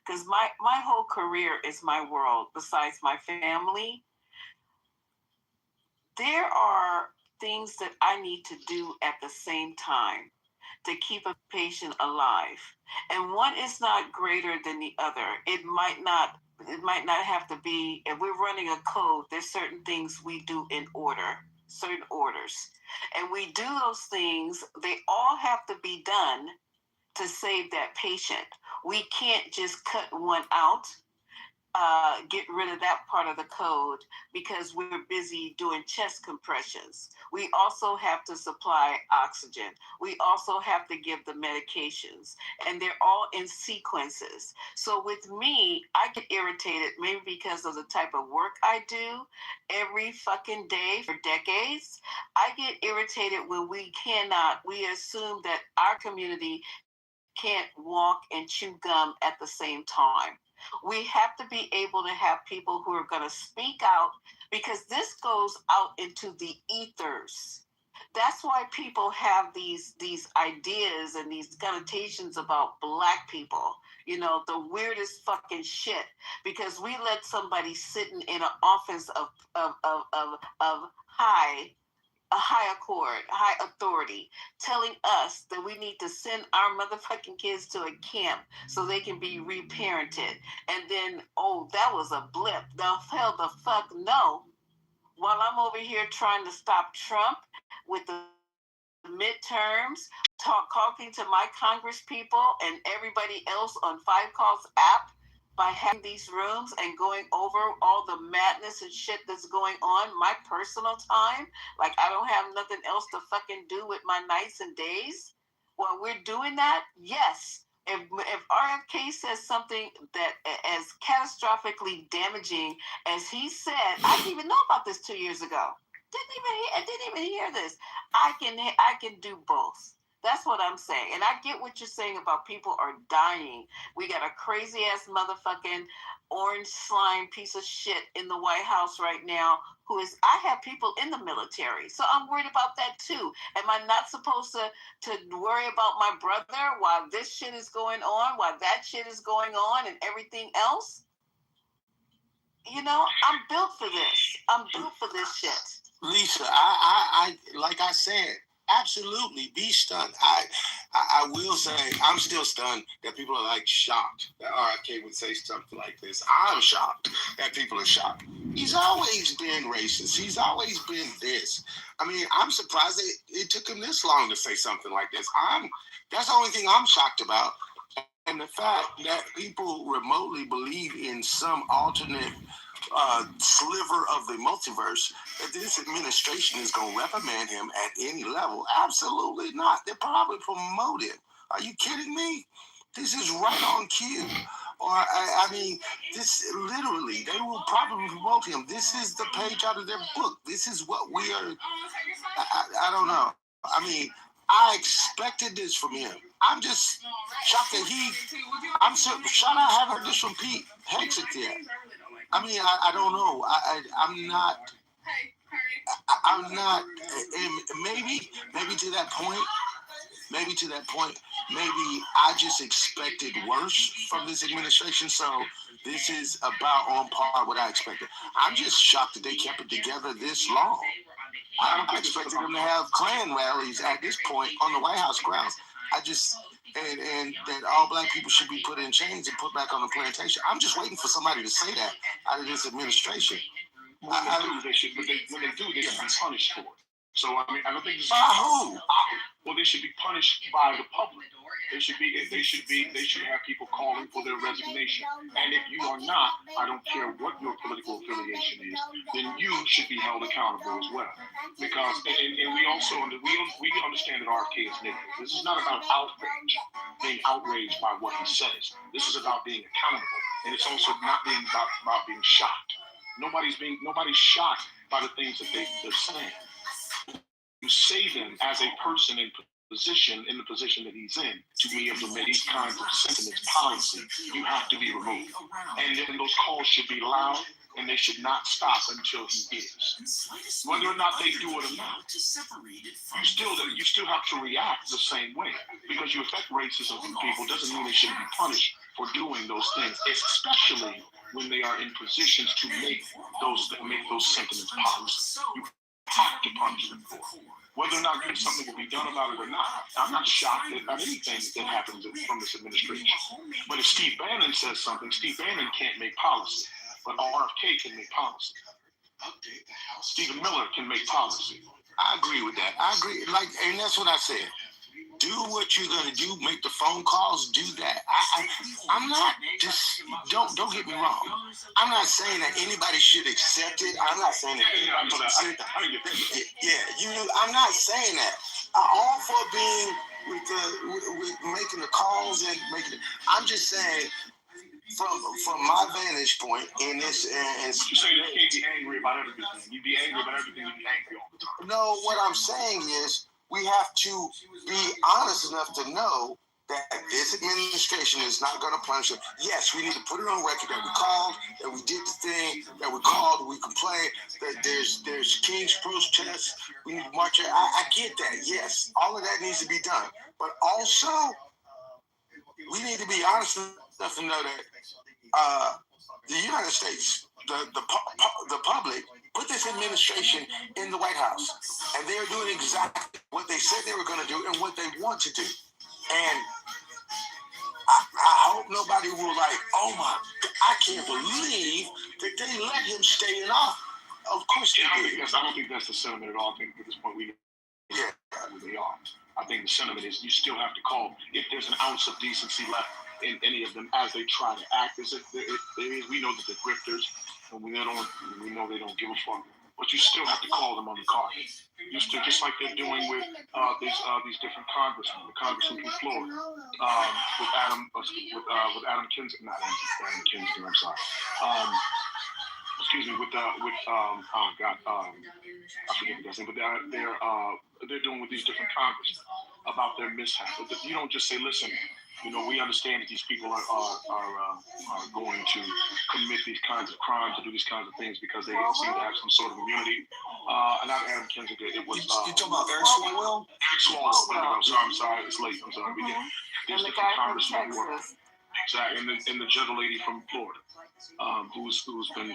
because my whole career is my world besides my family. There are things that I need to do at the same time to keep a patient alive. And one is not greater than the other. It might not have to be, if we're running a code, there's certain things we do in order, certain orders. And we do those things, they all have to be done to save that patient. We can't just cut one out. get rid of that part of the code because we're busy doing chest compressions. We also have to supply oxygen. We also have to give the medications, and they're all in sequences. So with me, I get irritated maybe because of the type of work I do every fucking day for decades. I get irritated when we assume that our community can't walk and chew gum at the same time. We have to be able to have people who are going to speak out, because this goes out into the ethers. That's why people have these ideas and these connotations about Black people, the weirdest fucking shit, because we let somebody sitting in an office of high authority, telling us that we need to send our motherfucking kids to a camp so they can be reparented. And then, that was a blip. The hell the fuck no. While I'm over here trying to stop Trump with the midterms, talking to my Congress people and everybody else on Five Calls app, by having these rooms and going over all the madness and shit that's going on, my personal time, like I don't have nothing else to fucking do with my nights and days while we're doing that, yes. If RFK says something that as catastrophically damaging as he said, I didn't even know about this 2 years ago. I didn't even hear this. I can do both. That's what I'm saying. And I get what you're saying about people are dying. We got a crazy ass motherfucking orange slime piece of shit in the White House right now I have people in the military. So I'm worried about that too. Am I not supposed to worry about my brother while this shit is going on, while that shit is going on and everything else? I'm built for this. I'm built for this shit. Lisa, I like I said, absolutely be stunned. I will say I'm still stunned that people are like shocked that RFK would say something like this. I'm shocked that people are shocked. He's always been racist. He's always been this. I mean, I'm surprised it took him this long to say something like this. That's the only thing I'm shocked about. And the fact that people remotely believe in some alternate sliver of the multiverse, that this administration is going to reprimand him at any level. Absolutely not. They probably promote him. Are you kidding me? This is right on cue. Or, I mean, this literally, they will probably promote him. This is the page out of their book. This is what we are. I don't know. I mean, I expected this from him. I'm just shocked that I'm so shocked I haven't heard this from Pete Hegseth yet. I mean, I don't know. I'm not, maybe to that point, maybe I just expected worse from this administration. So this is about on par what I expected. I'm just shocked that they kept it together this long. I expected them to have Klan rallies at this point on the White House grounds. And that all Black people should be put in chains and put back on the plantation. I'm just waiting for somebody to say that out of this administration. When they should be punished for it. So I mean, I don't think. By who? Well, they should be punished by the public. They should have people calling for their resignation. And if you are not, I don't care what your political affiliation is, then you should be held accountable as well. Because and we also we understand that RFK is negative. This is not about outrage, being outraged by what he says. This is about being accountable, and it's also not being about being shocked. Nobody's shocked by the things that they're saying. You say them as a person in the position that he's in, to be able to make these kinds of sentiments policy, you have to be removed. And then those calls should be loud, and they should not stop until he is. Whether or not they do it or not, you still have to react the same way. Because you affect racism in people doesn't mean they shouldn't be punished for doing those things, especially when they are in positions to make those sentiments policy. You have to punish them for it. Whether or not something will be done about it or not, I'm not shocked at anything that happens from this administration. But if Steve Bannon says something, Steve Bannon can't make policy, but RFK can make policy. Stephen Miller can make policy. I agree with that. I agree. And that's what I said. Do what you're gonna do. Make the phone calls. Do that. I'm not just. Don't get me wrong. I'm not saying that anybody should accept it. I'm not saying that anybody should accept it. I'm not saying that. I'm all for being with making the calls and making it. I'm just saying from my vantage point in this and you say you can't be angry about everything. You be angry about everything. You be angry all the time. No, what I'm saying is we have to be honest enough to know that this administration is not going to punish it. Yes, we need to put it on record that we called, that we did the thing, that we called, we complained, that there's King's protests, we need to march. I get that. Yes, all of that needs to be done. But also, we need to be honest enough to know that the United States, the public, put this administration in the White House, and they're doing exactly what they said they were going to do and what they want to do. And I hope nobody will oh my, I can't believe that they let him stay in office. Of course they did. I don't think that's the sentiment at all. I think at this point we know who they are. I think the sentiment is you still have to call if there's an ounce of decency left in any of them as they try to act as if we know that they're grifters and we know they don't give a fuck. But you still have to call them on the carpet. You still, just like they're doing with these different congressmen, the congressman from Florida, with Adam Kinzinger, not Adam Kinzinger, I'm sorry. Excuse me, I forget the guy's name, but they're doing with these different congressmen about their mishap. But you don't just say, listen, we understand that these people are going to commit these kinds of crimes, to do these kinds of things because they seem to have some sort of immunity. Not Adam Kinzinger, it was... you talking about Eric Swalwell? I'm sorry, it's late. I'm sorry. There's the congressman who are... Exactly, and the gentle lady from Florida, who's been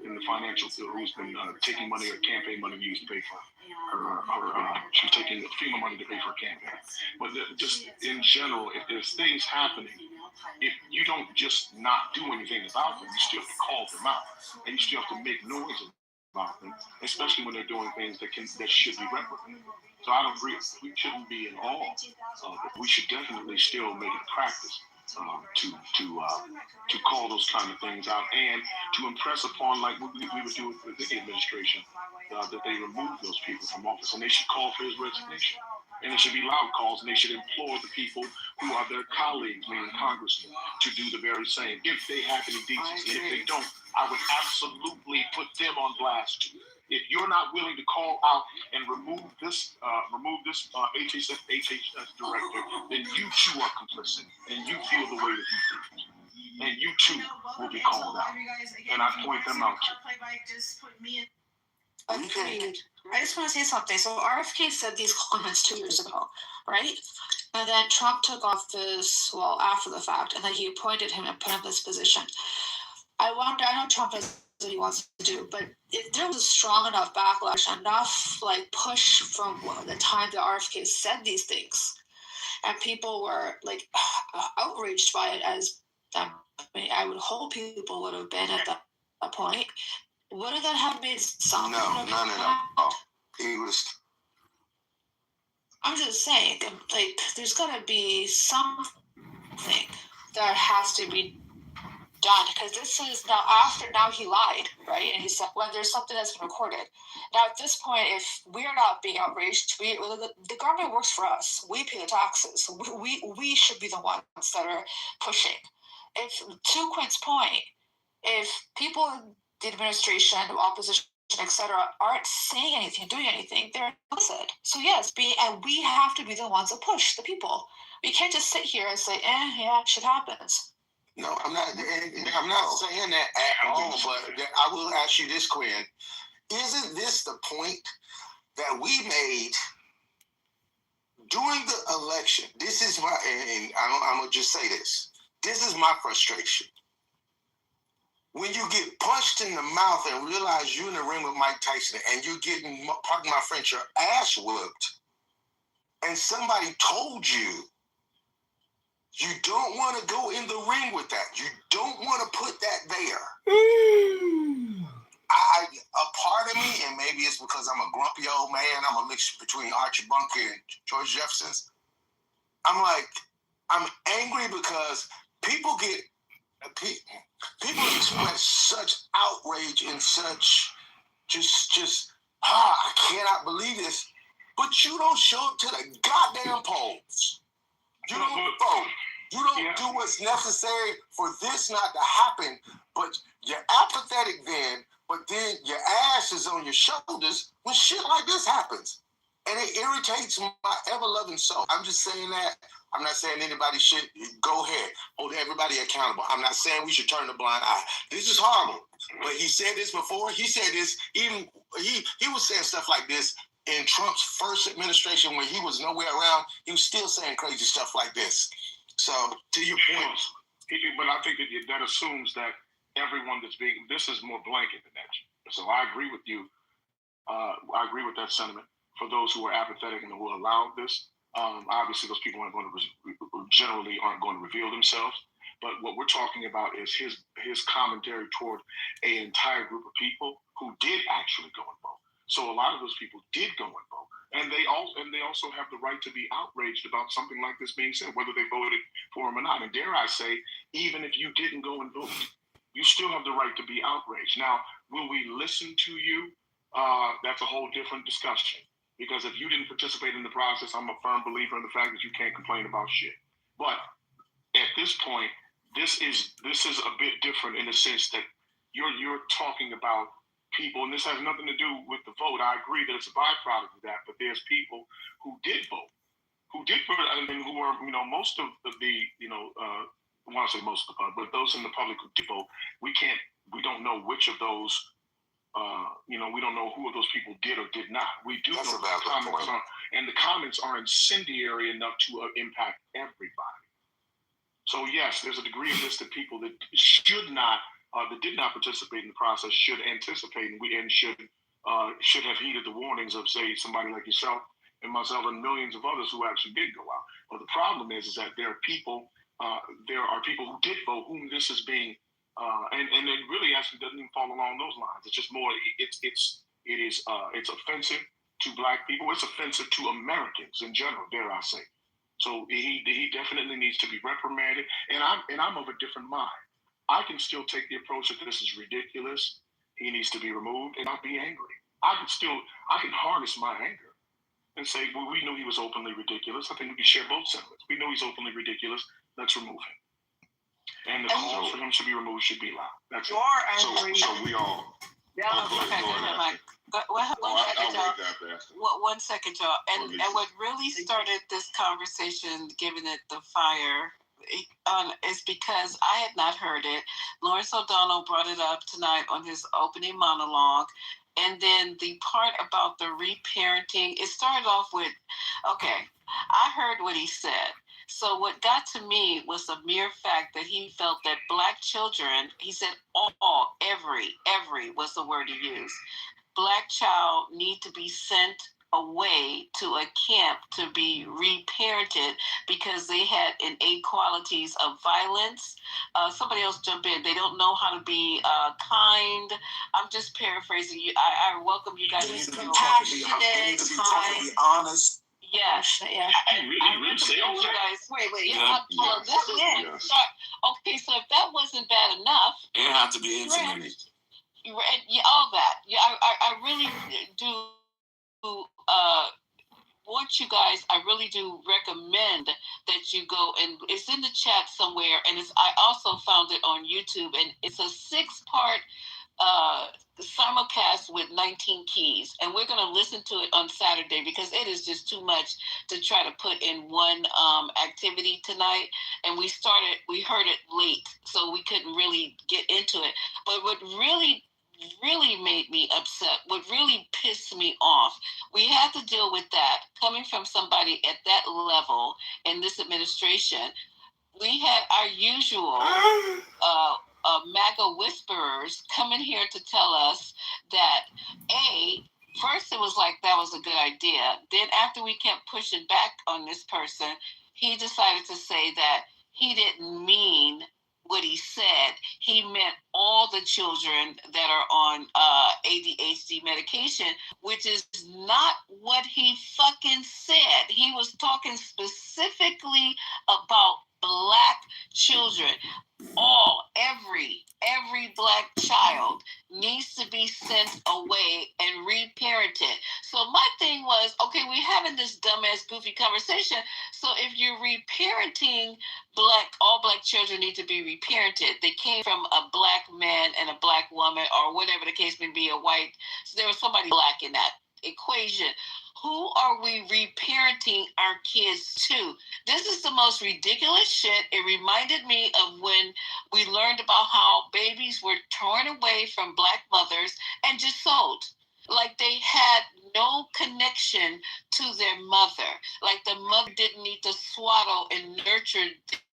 in the financial field, who's been taking money or campaign money used to pay for she's taking FEMA money to pay for a campaign. But just in general, if there's things happening, if you don't just not do anything about them, you still have to call them out, and you still have to make noise about them, especially when they're doing things that should be reprimanded. So I don't agree. We shouldn't be in awe, but we should definitely still make it a practice to call those kind of things out and to impress upon, like we would do with the administration, that they remove those people from office, and they should call for his resignation. And it should be loud calls, and they should implore the people who are their colleagues, meaning congressmen, to do the very same if they have any decency. And if they don't, I would absolutely put them on blast too. If you're not willing to call out and remove this HHS director, then you too are complicit, and you feel the way that he feels, and you too will be called out. And I point them out too. Agreed. I just want to say something. So RFK said these comments 2 years ago, right? And then Trump took office, after the fact, and then he appointed him and put him in this position. I know Trump does what he wants to do, but if there was a strong enough backlash, enough push from the time that RFK said these things, and people were outraged by it, I would hope people would have been at that point. Wouldn't that have made some? No. He was. I'm just saying, there's got to be something that has to be done, because this is now he lied, right? And he said, when there's something that's been recorded. Now at this point, if we're not being outraged, the government works for us. We pay the taxes. We should be the ones that are pushing. If, to Quinn's point, if people in the administration, the opposition, etc., aren't saying anything, doing anything, they're implicit. So yes, and we have to be the ones that push the people. We can't just sit here and say, shit happens. No, I'm not saying that at all, but I will ask you this, Quinn. Isn't this the point that we made during the election? This is and I'm going to just say this. This is my frustration. When you get punched in the mouth and realize you're in the ring with Mike Tyson and you're getting, pardon my French, your ass whooped, and somebody told you don't want to go in the ring with that. You don't want to put that there. A part of me, and maybe it's because I'm a grumpy old man, I'm a mix between Archie Bunker and George Jefferson, I'm like, I'm angry because people express such outrage and such I cannot believe this. But you don't show up to the goddamn polls. You don't vote. You don't do what's necessary for this not to happen. But you're apathetic then, but then your ass is on your shoulders when shit like this happens. And it irritates my ever-loving soul. I'm just saying that. I'm not saying anybody should. Go ahead. Hold everybody accountable. I'm not saying we should turn a blind eye. This is horrible. But he said this before. He said this even, he was saying stuff like this in Trump's first administration when he was nowhere around. He was still saying crazy stuff like this. So, to your point. But I think that assumes that everyone this is more blanket than that. So I agree with you. I agree with that sentiment. For those who are apathetic and who allow this, obviously those people generally aren't going to reveal themselves. But what we're talking about is his commentary toward an entire group of people who did actually go and vote. So a lot of those people did go and vote, and they also have the right to be outraged about something like this being said, whether they voted for him or not. And dare I say, even if you didn't go and vote, you still have the right to be outraged. Now, will we listen to you? That's a whole different discussion. Because if you didn't participate in the process, I'm a firm believer in the fact that you can't complain about shit. But at this point, this is a bit different in the sense that you're talking about people, and this has nothing to do with the vote. I agree that it's a byproduct of that, but there's people who did vote, and who are, most of the, I want to say most of the public, but those in the public who did vote, we don't know which of those. We don't know who of those people did or did not. We do know the comments and the comments are incendiary enough to impact everybody. So yes, there's a degree of this that people that did not participate in the process should anticipate and should have heeded the warnings of, say, somebody like yourself and myself and millions of others who actually did go out. But the problem is that there are people who did vote whom this is being. And it really actually doesn't even fall along those lines. It's just more. It's offensive to Black people. It's offensive to Americans in general. Dare I say? So he definitely needs to be reprimanded. And I'm of a different mind. I can still take the approach that this is ridiculous. He needs to be removed, and not be angry. I can harness my anger and say, well, we knew he was openly ridiculous. I think we can share both sentiments. We know he's openly ridiculous. Let's remove him. And the call for him to be removed should be loud. That's it. So we all. One second, y'all. And what really started this conversation, giving it the fire, is because I had not heard it. Lawrence O'Donnell brought it up tonight on his opening monologue. And then the part about the reparenting, it started off with, okay, I heard what he said. So what got to me was the mere fact that he felt that Black children, he said every was the word he used. Black child need to be sent away to a camp to be reparented because they had innate qualities of violence. Somebody else jump in. They don't know how to be kind. I'm just paraphrasing you. I welcome you guys. Compassionate, kind, be honest. Yes. Yeah. I really say all you that. guys. Wait. Yeah. This is okay. So if that wasn't bad enough, It have to be intimate. All that. Yeah, I really do. Want you guys, I really do recommend that you go, and it's in the chat somewhere, and I also found it on YouTube, and it's a 6-part simulcast with 19 keys, and we're going to listen to it on Saturday because it is just too much to try to put in one activity tonight, and we heard it late, so we couldn't really get into it. But what really made me upset, what really pissed me off, we had to deal with that coming from somebody at that level in this administration. We had our usual MAGA whisperers coming here to tell us that first it was like that was a good idea. Then after we kept pushing back on this person, he decided to say that he didn't mean what he said, he meant all the children that are on ADHD medication, which is not what he fucking said. He was talking specifically about Black children. Every Black child needs to be sent away and reparented. So my thing was, okay, we're having this dumbass goofy conversation. So if you're reparenting all Black children need to be reparented. They came from a Black man and a Black woman, or whatever the case may be, a white. So there was somebody Black in that equation. Who are we reparenting our kids to? This is the most ridiculous shit. It reminded me of when we learned about how babies were torn away from Black mothers and just sold. Like they had no connection to their mother. Like the mother didn't need to swaddle and nurture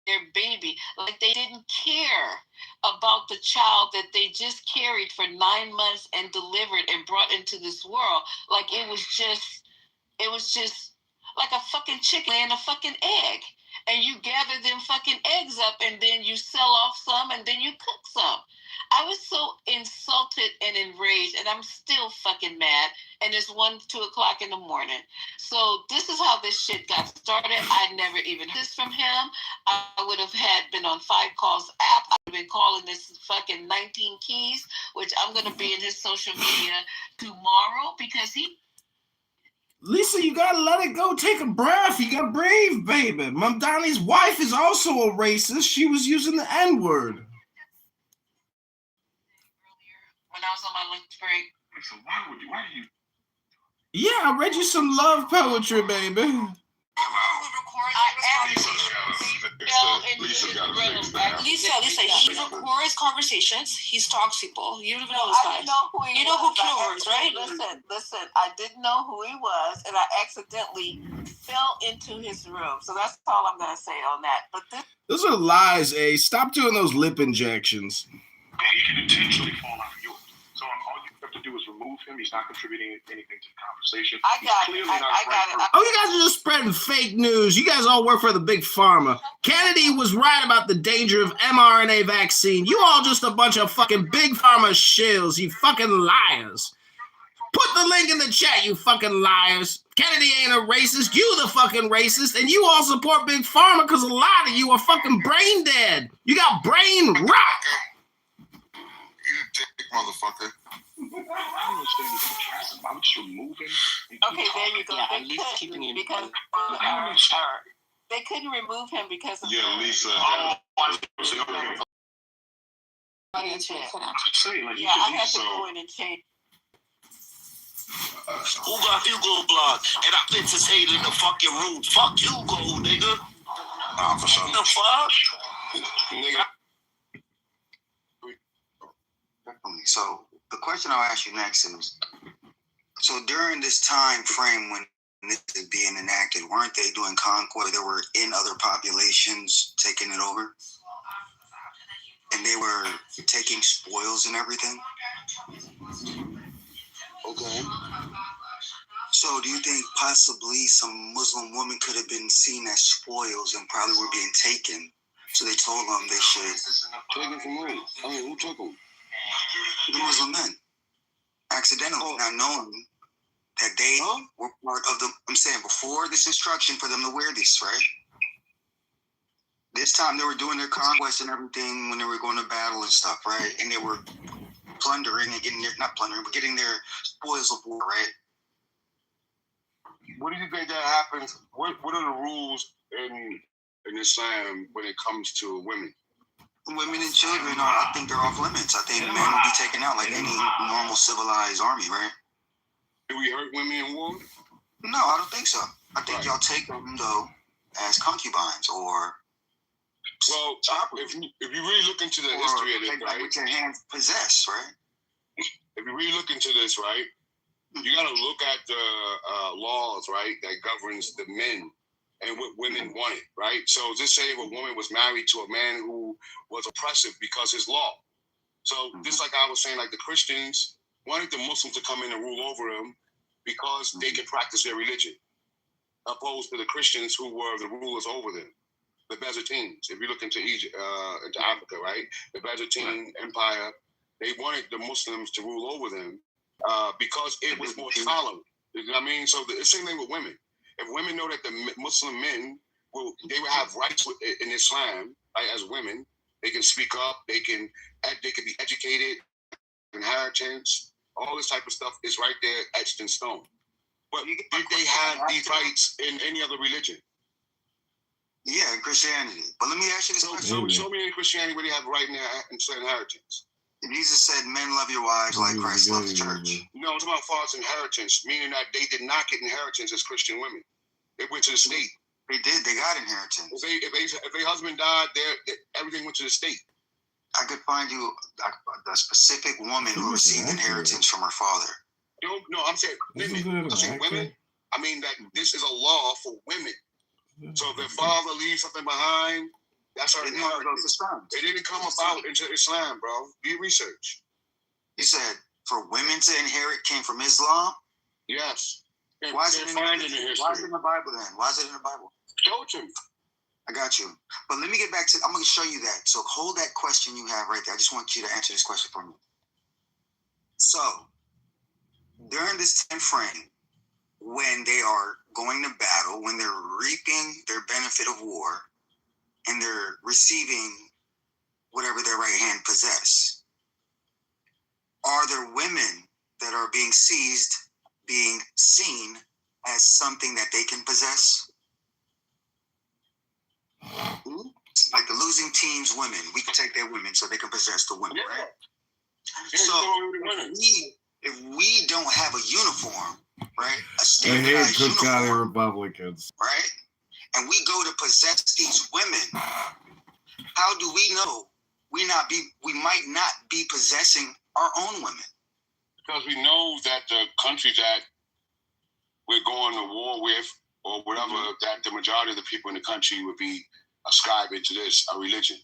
their baby. Like they didn't care about the child that they just carried for 9 months and delivered and brought into this world. Like it was just like a fucking chicken and a fucking egg. And you gather them fucking eggs up and then you sell off some and then you cook some. I was so insulted and enraged, and I'm still fucking mad. And it's 2 o'clock in the morning. So this is how this shit got started. I never even heard this from him. I would have been on 5 Calls app. I would have been calling this fucking 19 Keys, which I'm going to be in his social media tomorrow because he... Lisa, you gotta let it go. Take a breath. You gotta breathe, baby. Mom Donnie's wife is also a racist. She was using the N-word. When I was on my lunch break. So why do you? Yeah, I read you some love poetry, baby. Lisa, he records conversations. He stalks people. You don't even know this guy. You know who Kitover is, right? Listen, I didn't know who he was, and I accidentally fell into his room. So that's all I'm going to say on that. But those are lies, A. Stop doing those lip injections. He can intentionally fall out of yours. So all you have to do is remove him. He's not contributing anything to the conversation. I got it. Oh, you guys are just spreading fake news. You guys all work for the big pharma. Kennedy was right about the danger of mRNA vaccine. You all just a bunch of fucking big pharma shills, you fucking liars. Put the link in the chat, you fucking liars. Kennedy ain't a racist. You the fucking racist. And you all support big pharma because a lot of you are fucking brain dead. You got brain rot. You dick motherfucker. I'm just removing. Okay, there you go. Yeah, at least keeping him because they couldn't remove him because of Lisa. I had to go in and change. Who got Hugo blocked? And I participated in the fucking room. Fuck Hugo, nigga. Nah, for sure. The fuck? Nigga. Definitely. So the question I'll ask you next is, so during this time frame when this is being enacted, weren't they doing conquest? They were in other populations taking it over? And they were taking spoils and everything? Okay. So do you think possibly some Muslim woman could have been seen as spoils and probably were being taken? So they told them they should. Taken from who? I mean, who took them? The Muslim men. Accidentally, not knowing that they were part of the... I'm saying before this instruction for them to wear this, right? This time they were doing their conquest and everything when they were going to battle and stuff, right? And they were plundering and getting their... Not plundering, but getting their spoils of war, right? What do you think that happens? What are the rules in Islam when it comes to women? Women and children, I think they're off limits. I think men will be taken out like any normal civilized army, right? Do we hurt women in war? No, I don't think so. I think y'all take them, though, as concubines or... Well, if you really look into the history of this, right? With your hands possessed, right? If you really look into this, right? You got to look at the laws, right, that governs the men and what women wanted, right? So just say if a woman was married to a man who was oppressive because his law. So just like I was saying, like the Christians wanted the Muslims to come in and rule over them because they could practice their religion, opposed to the Christians who were the rulers over them. the Byzantines. If you look into Egypt, into Africa, right? The Byzantine Empire, they wanted the Muslims to rule over them because it was more tolerant. You know what I mean? So the same thing with women. If women know that the Muslim men will have rights in Islam, right, as women, they can speak up, they can be educated, inheritance, all this type of stuff is right there etched in stone. But did they have these rights in any other religion? Yeah, in Christianity. But let me ask you this question. Show me in Christianity where they have right in inheritance. Jesus said, men love your wives like Christ loved the church. No, it's about father's inheritance, meaning that they did not get inheritance as Christian women. They went to the state. They did. They got inheritance. If a husband died, everything went to the state. I could find you a specific woman who received inheritance from her father. No, I'm saying women. I'm saying women. I mean that this is a law for women. So if their father leaves something behind, that's our inheritance. It didn't come about into Islam, bro. Do research. You said for women to inherit came from Islam? Yes. Why is it in the Bible then? Why is it in the Bible? Show it to me. I got you. But let me get back to, I'm going to show you that. So hold that question you have right there. I just want you to answer this question for me. So during this time frame, when they are going to battle, when they're reaping their benefit of war, and they're receiving whatever their right hand possess, are there women that are being seized, being seen as something that they can possess? Like the losing team's women, we can take their women so they can possess the women, right? So if we don't have a uniform, right, a standardized uniform, Republicans, right, and we go to possess these women, how do we know we might not be possessing our own women? Because we know that the countries that we're going to war with, or whatever, that the majority of the people in the country would be ascribing to this, a religion.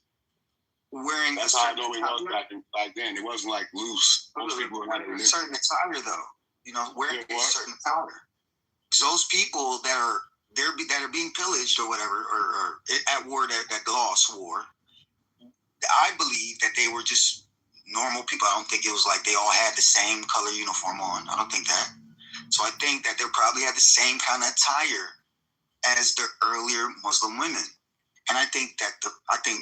Wearing That's how I know it was back then. It wasn't like loose. Most people had a religion. Certain attire, though. You know, wearing a certain attire. Those people that are being pillaged or whatever, or at war, that lost war, I believe that they were just normal people. I don't think it was like they all had the same color uniform on. I don't think that. So I think that they probably had the same kind of attire as the earlier Muslim women. And I think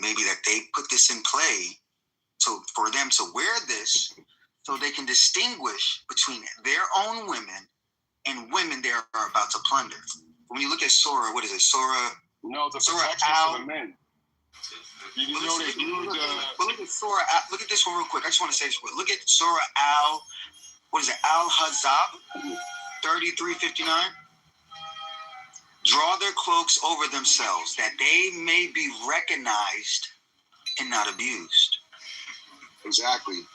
maybe that they put this in play for them to wear this so they can distinguish between their own women and women they are about to plunder. When you look at Surah, what is it? Surah? No, the Surah for the men. Look at Surah. Look at this one real quick. I just want to say this quick. Look at Surah Al-Hazab, 33:59. Draw their cloaks over themselves, that they may be recognized and not abused. Exactly.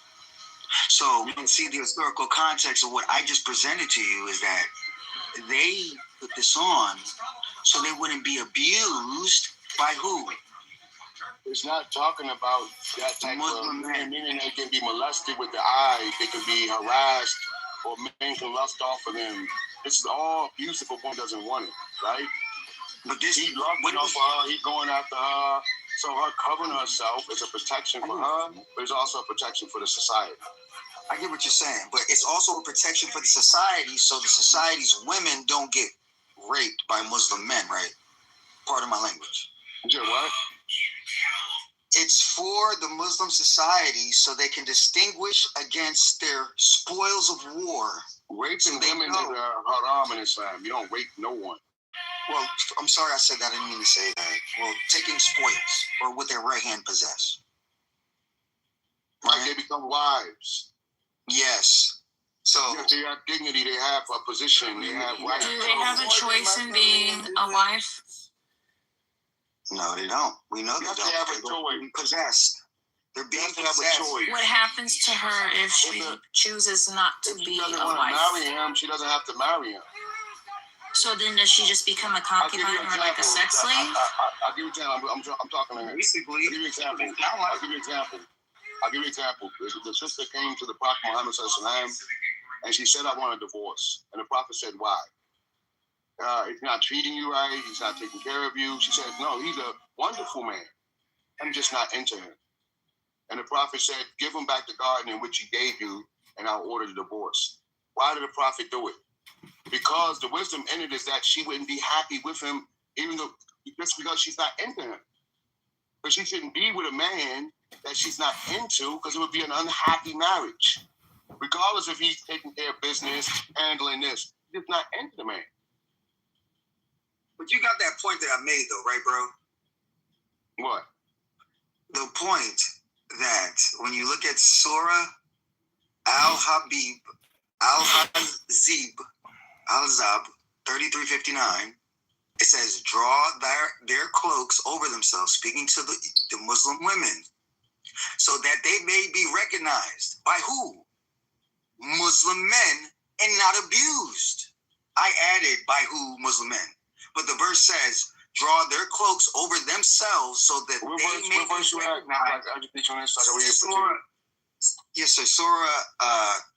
So we can see the historical context of what I just presented to you is that they put this on so they wouldn't be abused by who? It's not talking about that type of men, meaning they can be molested with the eye, they can be harassed, or men can lust off of them. This is all abuse if a woman doesn't want it, right? But this, he loved for her, he's going after her. So her covering herself is a protection for her, but it's also a protection for the society. I get what you're saying, but it's also a protection for the society, so the society's women don't get raped by Muslim men, right? Pardon my language. Yeah, what? It's for the Muslim society so they can distinguish against their spoils of war. Raping women is haram in Islam. You don't rape no one. Well, I'm sorry I said that. I didn't mean to say that. Well, taking spoils or what their right hand possess. Right? They become wives. Yes. So they have dignity. They have a position. They have rights. Do they have a choice in being a wife? No, they don't. We know they don't. They have a choice. Possessed. They're being possessed. What happens to her if she chooses not to be a wife? Marry him, she doesn't have to marry him. So then does she just become a concubine or like a sex slave? I'll give you an example. I'm talking to her. Basically. I'll give you an example. The sister came to the Prophet Muhammad sallallahu, and she said, I want a divorce. And the Prophet said, why? He's not treating you right. He's not taking care of you. She said, no, he's a wonderful man. I'm just not into him. And the prophet said, give him back the garden in which he gave you, and I'll order the divorce. Why did the prophet do it? Because the wisdom in it is that she wouldn't be happy with him, even though just because she's not into him. But she shouldn't be with a man that she's not into, because it would be an unhappy marriage. Regardless if he's taking care of business, handling this. She's not into the man. But you got that point that I made, though, right, bro? What? The point that when you look at Surah Al-Habib, Al-Hazib, 3359, it says, draw their cloaks over themselves, speaking to the Muslim women, so that they may be recognized by who? Muslim men, and not abused. I added by who? Muslim men. But the verse says, draw their cloaks over themselves so that they may be recognized. Yes, sir. Surah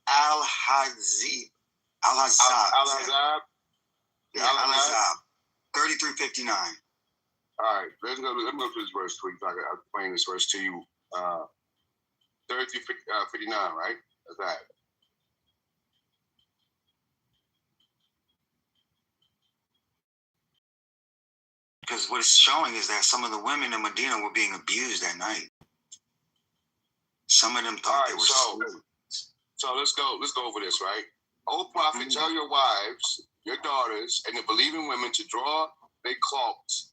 Al-Hazib. Al-Hazab. Yeah, Al-Hazab. 3359. All right, let me go to this verse quick. I'll explain this verse to you. 3359, right? That's that. Because what it's showing is that some of the women in Medina were being abused that night. Some of them thought they were So let's go over this, right? O prophet, tell your wives, your daughters, and the believing women to draw their cloaks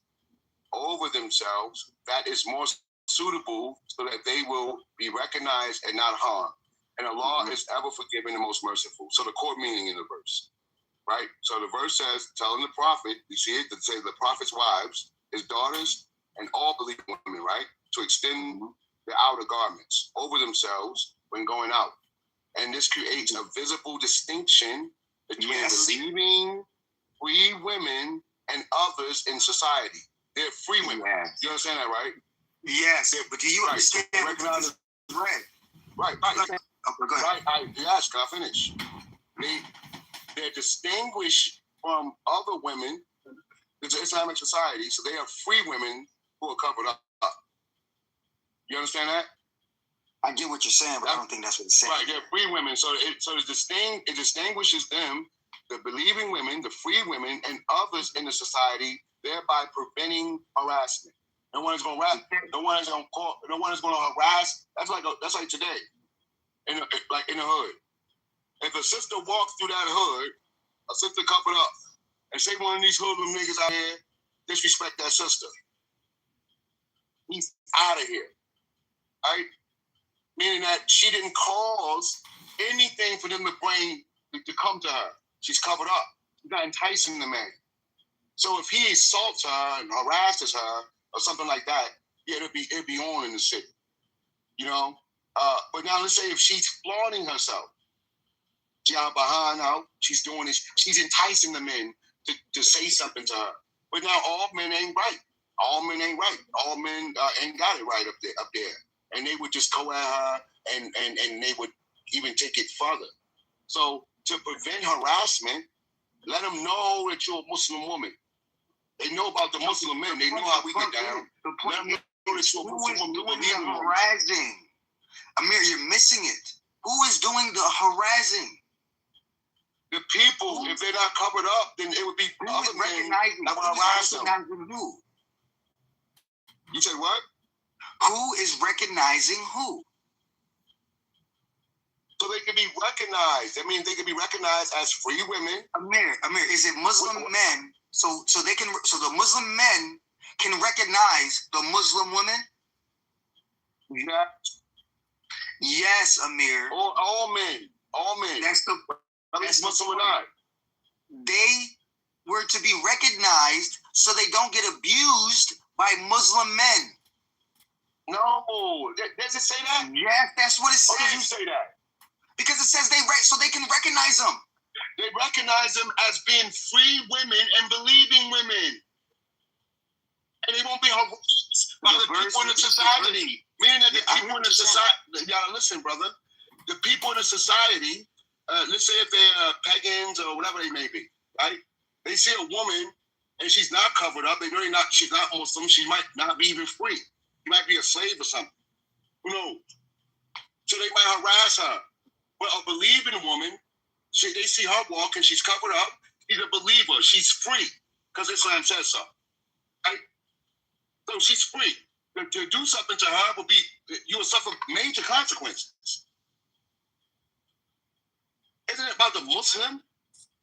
over themselves. That is more suitable, so that they will be recognized and not harmed. And Allah is ever forgiving and most merciful. So the core meaning in the verse, right? So the verse says, telling the prophet, you see it, that says the prophet's wives, his daughters, and all believing women, right? To extend the outer garments over themselves when going out. And this creates a visible distinction between believing free women and others in society. They're free women. You understand that, right? Yes, but do you understand? Recognize it. Right. Yes, can I finish? They're distinguished from other women. It's an Islamic society, so they are free women who are covered up. You understand that? I get what you're saying, but I don't think that's what it's saying. Right, they're free women. So it distinguishes them, the believing women, the free women, and others in the society, thereby preventing harassment. No one is going to harass. That's like today, in the hood. If a sister walks through that hood, a sister covered up, and say one of these hoodlum niggas out here disrespect that sister, he's out of here, right? Meaning that she didn't cause anything for them to come to her. She's covered up. She's not enticing the man. So if he assaults her and harasses her or something like that, yeah, it'd be on in the city, you know. But now let's say if she's flaunting herself, she out behind her, she's doing this, she's enticing the men to say something to her. But now all men ain't right. All men ain't right. All men ain't got it right up there. And they would just go at her and they would even take it further. So to prevent harassment, let them know that you're a Muslim woman. They know about the Muslim men. They know how we get down. Let them know that you're a Muslim woman. Harassing? Amir, you're missing it. Who is doing the harassing? The people, if they're not covered up, then it would be other men that would harass them. Who? You said what? Who is recognizing who? So they can be recognized. I mean, they can be recognized as free women. Amir, is it Muslim men? So the Muslim men can recognize the Muslim women? Yeah. Yes, Amir. All men. That's Muslim or not. They were to be recognized so they don't get abused by Muslim men. No, does it say that? Yes, that's what it says. How does you say that? Because it says so they can recognize them. They recognize them as being free women and believing women. And they won't be harassed by the people in the society. Meaning that the people in the society, y'all listen, brother. The people in the society, let's say if they're pagans or whatever they may be, right? They see a woman and she's not covered up, and really not, she's not Muslim, she might not be even free. She might be a slave or something. Who knows? So they might harass her. But a believing woman, they see her walking, she's covered up, she's a believer, she's free, because Islam says so. Right? So she's free. To do something to her will be, you will suffer major consequences. Isn't it about the Muslim?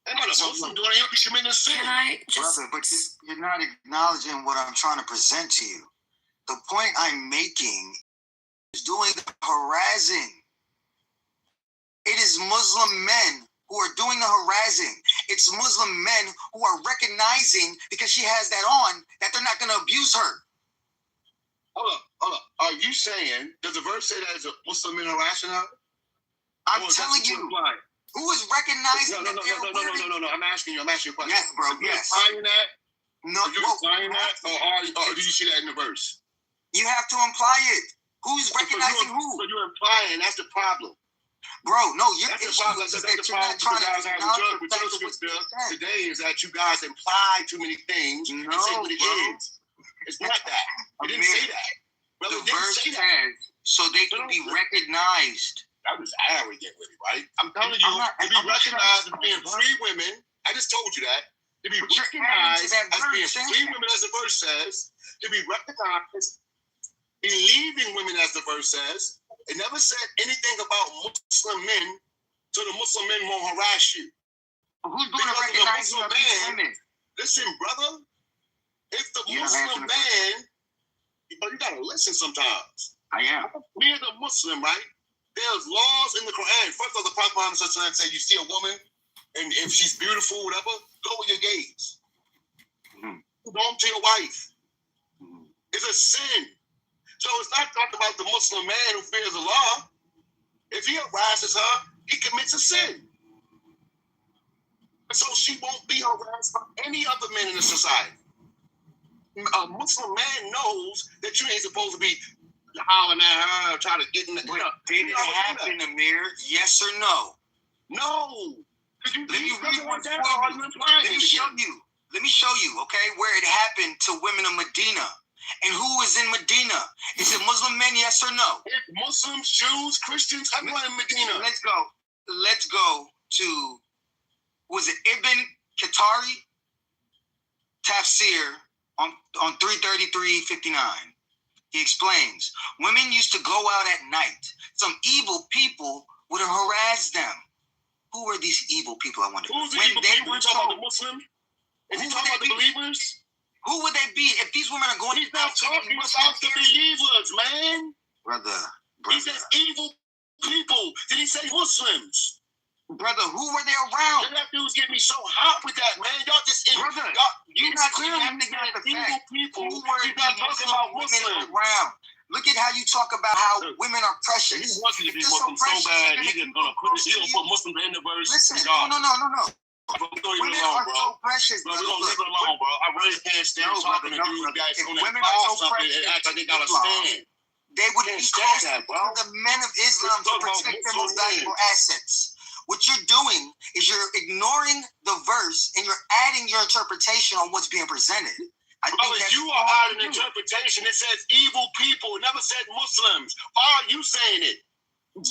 Ain't about the Muslim doing it, he'll be committing a sin. Brother, but you're not acknowledging what I'm trying to present to you. The point I'm making is doing the harassing. It is Muslim men who are doing the harassing. It's Muslim men who are recognizing, because she has that on, that they're not going to abuse her. Hold up. Are you saying, does the verse say that it's a Muslim men harassing her? I'm telling you, who is recognizing that they're No. I'm asking you a question. Yes, bro, Are you yes. implying that? No, are you implying that? Or do you see that in the verse? You have to imply it. Who's recognizing who? So you're implying, that's the problem. Bro, no, you're that's the problem. That's the problem you guys have with your scripture today, is that you guys imply too many things and say what it is. It's not that. It didn't say that. Brother, the verse says so they can be recognized. That was arrogant with it, right? I'm telling you, to be recognized as being free women, I just told you that. To be recognized as being free women, as the verse says, to be recognized, believing women, as the verse says. It never said anything about Muslim men, so the Muslim men won't harass you. Who's going to recognize you as women? Listen, brother. If the Muslim man, but you gotta listen sometimes. I am. Me as a Muslim, right? There's laws in the Quran. First of all, the Prophet Muhammad said, you see a woman, and if she's beautiful, whatever, go with your gaze. Go to your wife. It's a sin. So it's not talking about the Muslim man who fears Allah. If he harasses her, he commits a sin. So she won't be harassed by any other men in the society. A Muslim man knows that you ain't supposed to be hollering at her, trying to get in the... Did it happen, Amir? Yes or no? No. Let me show you, okay, where it happened to women of Medina. And who is in Medina? Is it Muslim men, yes or no? It's Muslims, Jews, Christians, everyone in Medina. Let's go to, was it Ibn Qatari? Tafsir on 333:59. He explains, women used to go out at night. Some evil people would harass them. Who are these evil people, I wonder? Who's the evil people? You talking about the Muslims? Is he talking about the believers? Who would they be if these women are going? He's not talking about the believers, man. Brother. He says evil people. Did he say Muslims? Brother, who were they around? That dude's getting me so hot with that, man. Y'all just brother, you're not clearly getting the fact. People. Who were you're not talking about Muslims around? Look at how you talk about how women are precious. He wants you to be Muslim so bad. He's just gonna put Muslims in the verse. Listen, no. Bro, women are so precious, bro. We're gonna leave it alone, bro. I really can't stand talking to dudes guys gonna imply something and act like they gotta stand. They would be close to the men of Islam to protect their most valuable assets. What you're doing is you're ignoring the verse and you're adding your interpretation on what's being presented. I think you are adding interpretation. It says evil people. It never said Muslims. Why are you saying it?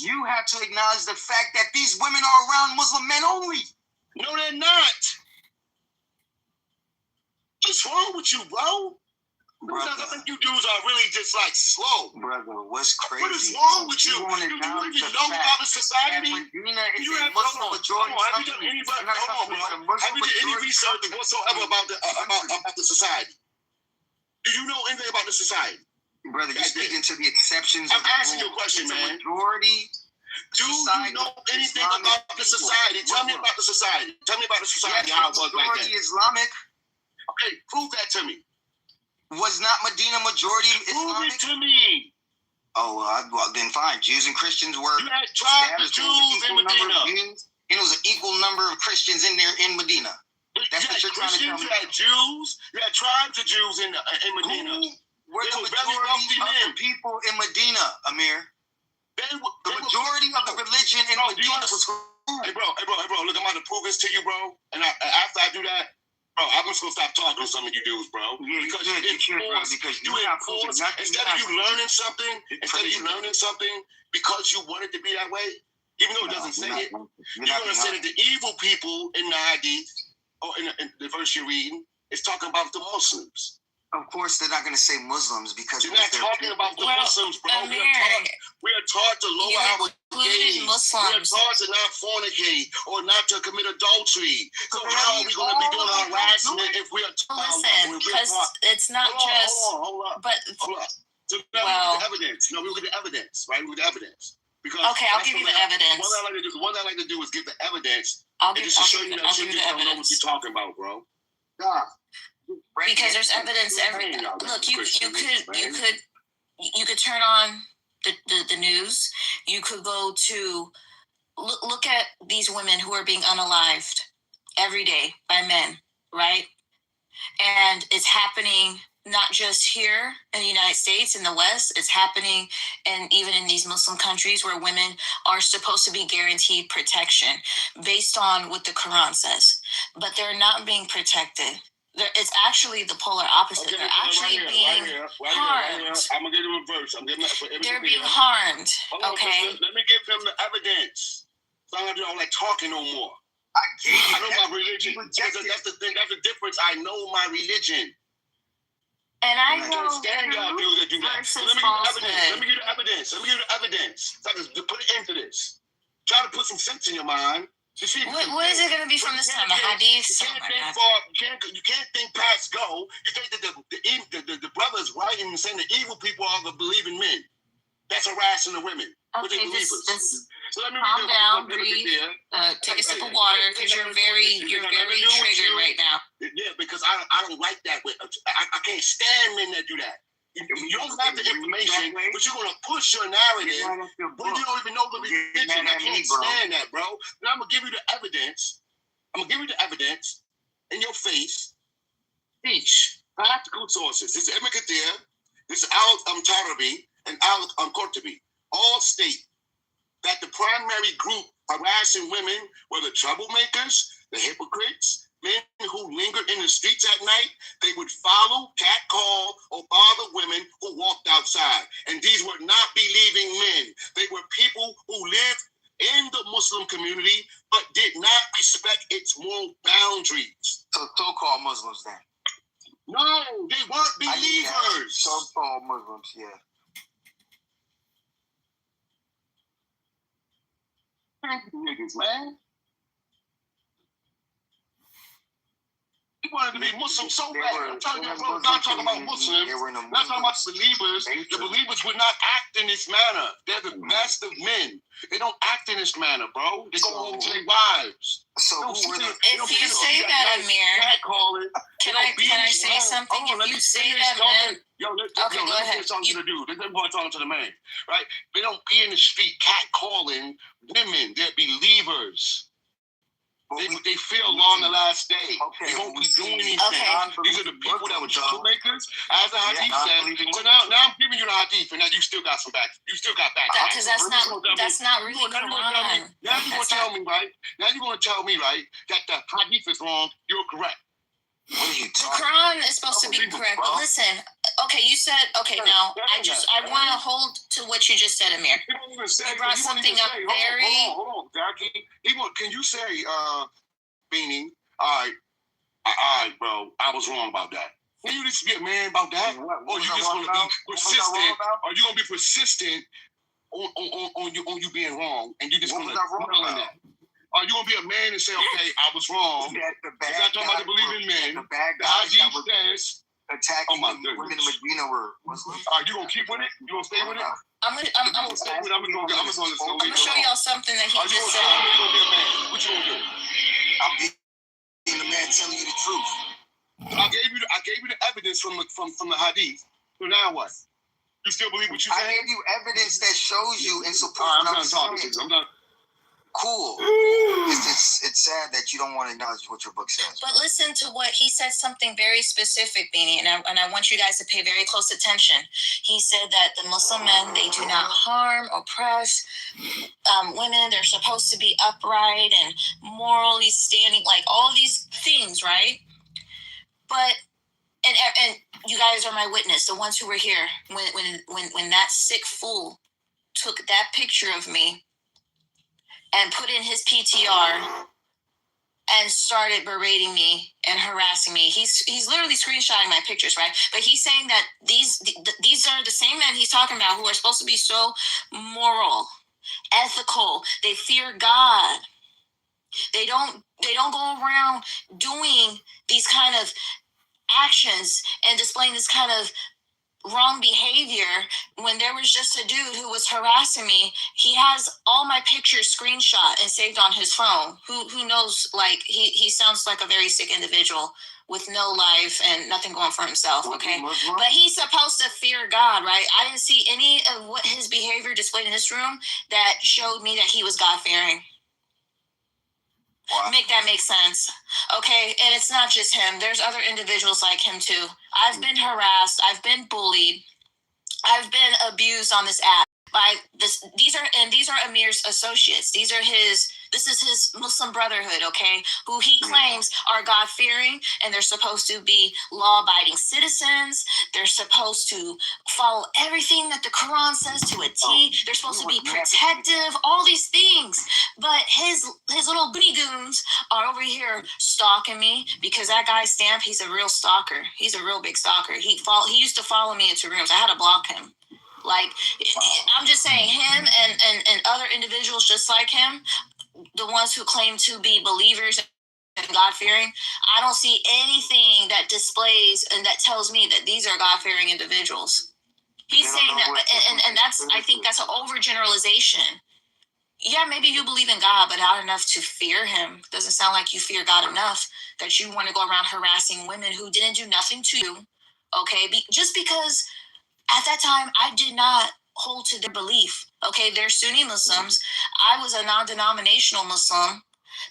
You have to acknowledge the fact that these women are around Muslim men only. No, they're not. What's wrong with you, bro? Brother, I think you dudes are really just like slow. Brother, what's crazy? What is wrong with you? Do you even know about the society? Medina is a Muslim majority. Have you done any research whatsoever about the society? Do you know anything about the society? Brother, you're speaking to the exceptions. I'm asking you a question, man. Majority. Do you know anything about the society? Tell me about the society. Tell me about the society. How it was like that. Islamic. Okay, prove that to me. Was not Medina majority Islamic? Prove it to me. Oh, well, then fine. Jews and Christians were. You had tribes of Jews in Medina. And it was an equal number of Christians in there in Medina. That's what you're trying to tell me. You had Jews. You had tribes of Jews in Medina. Who were the majority of the people in Medina, Amir? The majority of the religion in Medina was who? Hey, bro. Look, I'm about to prove this to you, bro. And after I do that, Bro, I'm just gonna stop talking to some of you dudes, bro. Yeah, because you enforce, because you enforce, instead of you learning something, because you want it to be that way, even though it doesn't say it, you're gonna say that the evil people in the Hadith, or in the verse you're reading, is talking about the Muslims. Of course, they're not going to say Muslims because you're not talking about the Muslims, bro. We are taught to lower our gaze. We are taught to not fornicate or not to commit adultery. So how are we going to be doing harassment if we are taught? Listen, because it's not just. Hold up. But so now we look at the evidence. No, we look at the evidence, right? We look at the evidence. Because okay, I'll give you the evidence. One thing I like to do is give the evidence. I'll give you the evidence. Don't know what you're talking about, bro. God. Because there's evidence every. Look, you could turn on the news. You could go to look at these women who are being unalived every day by men, right? And it's happening not just here in the United States, in the West, it's happening even in these Muslim countries where women are supposed to be guaranteed protection based on what the Quran says. But they're not being protected. It's actually the polar opposite. Okay, they're actually being harmed. I'm going to give you a verse. They're being harmed. Okay. Let me give them the evidence. So I don't like talking no more. I know my religion. That's the thing. That's the difference. I know my religion. And I know stand y'all dudes that do that. So let me give you the evidence. Let me give you the evidence. So I can put it into this. Try to put some sense in your mind. What is it going to be from this time? A hadith? You can't think past go. You think that the brothers writing and saying the evil people are the believing men. That's harassing the women. Okay, so let me calm down, breathe, take a sip of water, because you're very triggered right now. Yeah, because I don't like that. I can't stand men that do that. You don't have the information, but you're going to push your narrative when you don't even know the religion. I can't stand that, bro. Now I'm going to give you the evidence. I'm going to give you the evidence in your face. Each practical sources. This is Ibn Kathir, this is Al-Tarabi, and Al-Qurtubi. All state that the primary group harassing women were the troublemakers, the hypocrites, men who lingered in the streets at night. They would follow, catcall, or bother women who walked outside. And these were not believing men. They were people who lived in the Muslim community but did not respect its moral boundaries. So-called Muslims then? No, they weren't believers. So-called Muslims, yeah. Niggas, man. He wanted to be Muslim so bad. I'm telling you, bro, not talking about Muslims, not talking about the believers. The believers would not act in this manner. They're the best of men. They don't act in this manner, bro. They go home to their wives. So if you say that, Amir, can I say something? If you say that, man. Okay, go ahead. Talking to the dude. They're talking to the man, right? They don't be in the street catcalling women. They're believers. They feel on the last day. They won't be doing anything. These are the people that were troublemakers, as the hadith said. So now I'm giving you the hadith, and now you still got some back. You still got back. Because that's not really Quran. Now you're gonna tell me, right? Now you're gonna tell me, right, that the hadith is wrong. You're correct. The Quran is supposed to be correct, but listen. Okay, you said now. I want to hold to what you just said, Amir. You brought something up very. Hold on, Jackie. Can you say, meaning, all right, bro, I was wrong about that. Can you just be a man about that, or you just gonna be persistent? Are you gonna be persistent on you being wrong, and you just gonna dwell in that? Are you gonna be a man and say, okay, I was wrong? I'm not talking about the believing men. The hadith says attacking women in Medina were Muslims. Are you gonna keep with it? You gonna stay with it? I'm gonna show y'all something that he just said. You gonna be a man? What you gonna do? I'm being a man telling you the truth. I gave you the evidence from the hadith. So now what? You still believe what you said? I gave you evidence that shows you in support. I'm done talking to you. I'm done. Cool. It's sad that you don't want to acknowledge what your book says. But listen to what he said, something very specific, Beanie, and I want you guys to pay very close attention. He said that the Muslim men, they do not harm, oppress women. They're supposed to be upright and morally standing, like all these things, right? But and you guys are my witness, the ones who were here when that sick fool took that picture of me and put in his PTR and started berating me and harassing me. He's literally screenshotting my pictures, right? But he's saying that these are the same men he's talking about who are supposed to be so moral, ethical. They fear God. They don't go around doing these kind of actions and displaying this kind of wrong behavior. When there was just a dude who was harassing me, he has all my pictures screenshot and saved on his phone. Who knows, like he sounds like a very sick individual with no life and nothing going for himself, okay? But he's supposed to fear God, right? I didn't see any of what his behavior displayed in this room that showed me that he was God-fearing. Wow. Make that make sense, okay? And it's not just him. There's other individuals like him too. I've been harassed. I've been bullied. I've been abused on this app by this. These are Amir's associates. This is his Muslim Brotherhood, okay? Who he claims are God-fearing, and they're supposed to be law-abiding citizens. They're supposed to follow everything that the Quran says to a T. They're supposed to be protective, all these things. But his little booty goons are over here stalking me because that guy Stamp, he's a real stalker. He's a real big stalker. He used to follow me into rooms. I had to block him. Like, I'm just saying, him and other individuals just like him, the ones who claim to be believers and God-fearing, I don't see anything that displays and that tells me that these are God-fearing individuals. He's saying that, and that's, I think that's an overgeneralization. Yeah, maybe you believe in God, but not enough to fear him. Doesn't sound like you fear God enough that you want to go around harassing women who didn't do nothing to you, okay? Just because at that time, I did not hold to their belief. Okay, they're Sunni Muslims. I was a non-denominational Muslim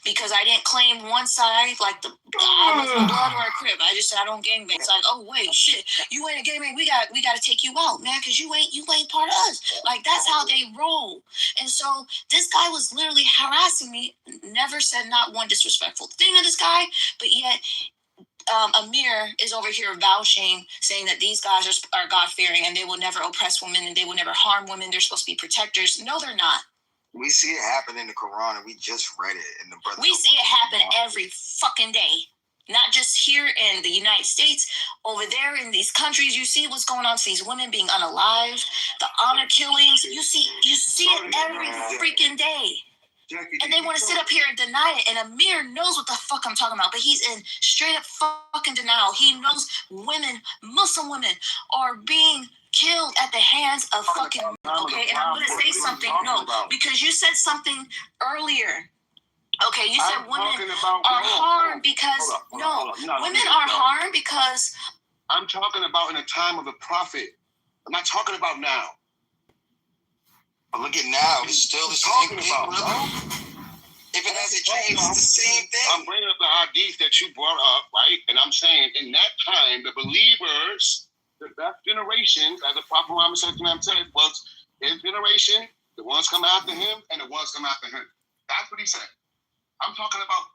because I didn't claim one side, like I wasn't blood or a crib. I just said I don't gangbang. It's like, oh wait, shit, you ain't a gangbang. We got to take you out, man, because you ain't part of us. Like, that's how they roll. And so this guy was literally harassing me. Never said not one disrespectful thing to this guy, but yet Amir is over here vouching, saying that these guys are God-fearing and they will never oppress women and they will never harm women. They're supposed to be protectors. No, they're not. We see it happen in the Quran, and we just read it in the brother. We see it happen every fucking day. Not just here in the United States, over there in these countries. You see what's going on to these women being unalived, the honor killings. You see it every freaking day. Jackie, and they want to sit up here and deny it. And Amir knows what the fuck I'm talking about, but he's in straight up fucking denial. He knows women, Muslim women, are being killed at the hands of fucking, okay? And I'm going to say something, because you said something earlier. Okay, you said women are harmed because, women are harmed because. I'm talking about in the time of the prophet. I'm not talking about now. But look at now, it's still the same thing, brother. If it hasn't changed, it's the same thing. I'm bringing up the hadith that you brought up, right? And I'm saying in that time, the believers, the best generation, as the Prophet Muhammad said, was his generation, the ones come after him, and the ones come after him. That's what he said. I'm talking about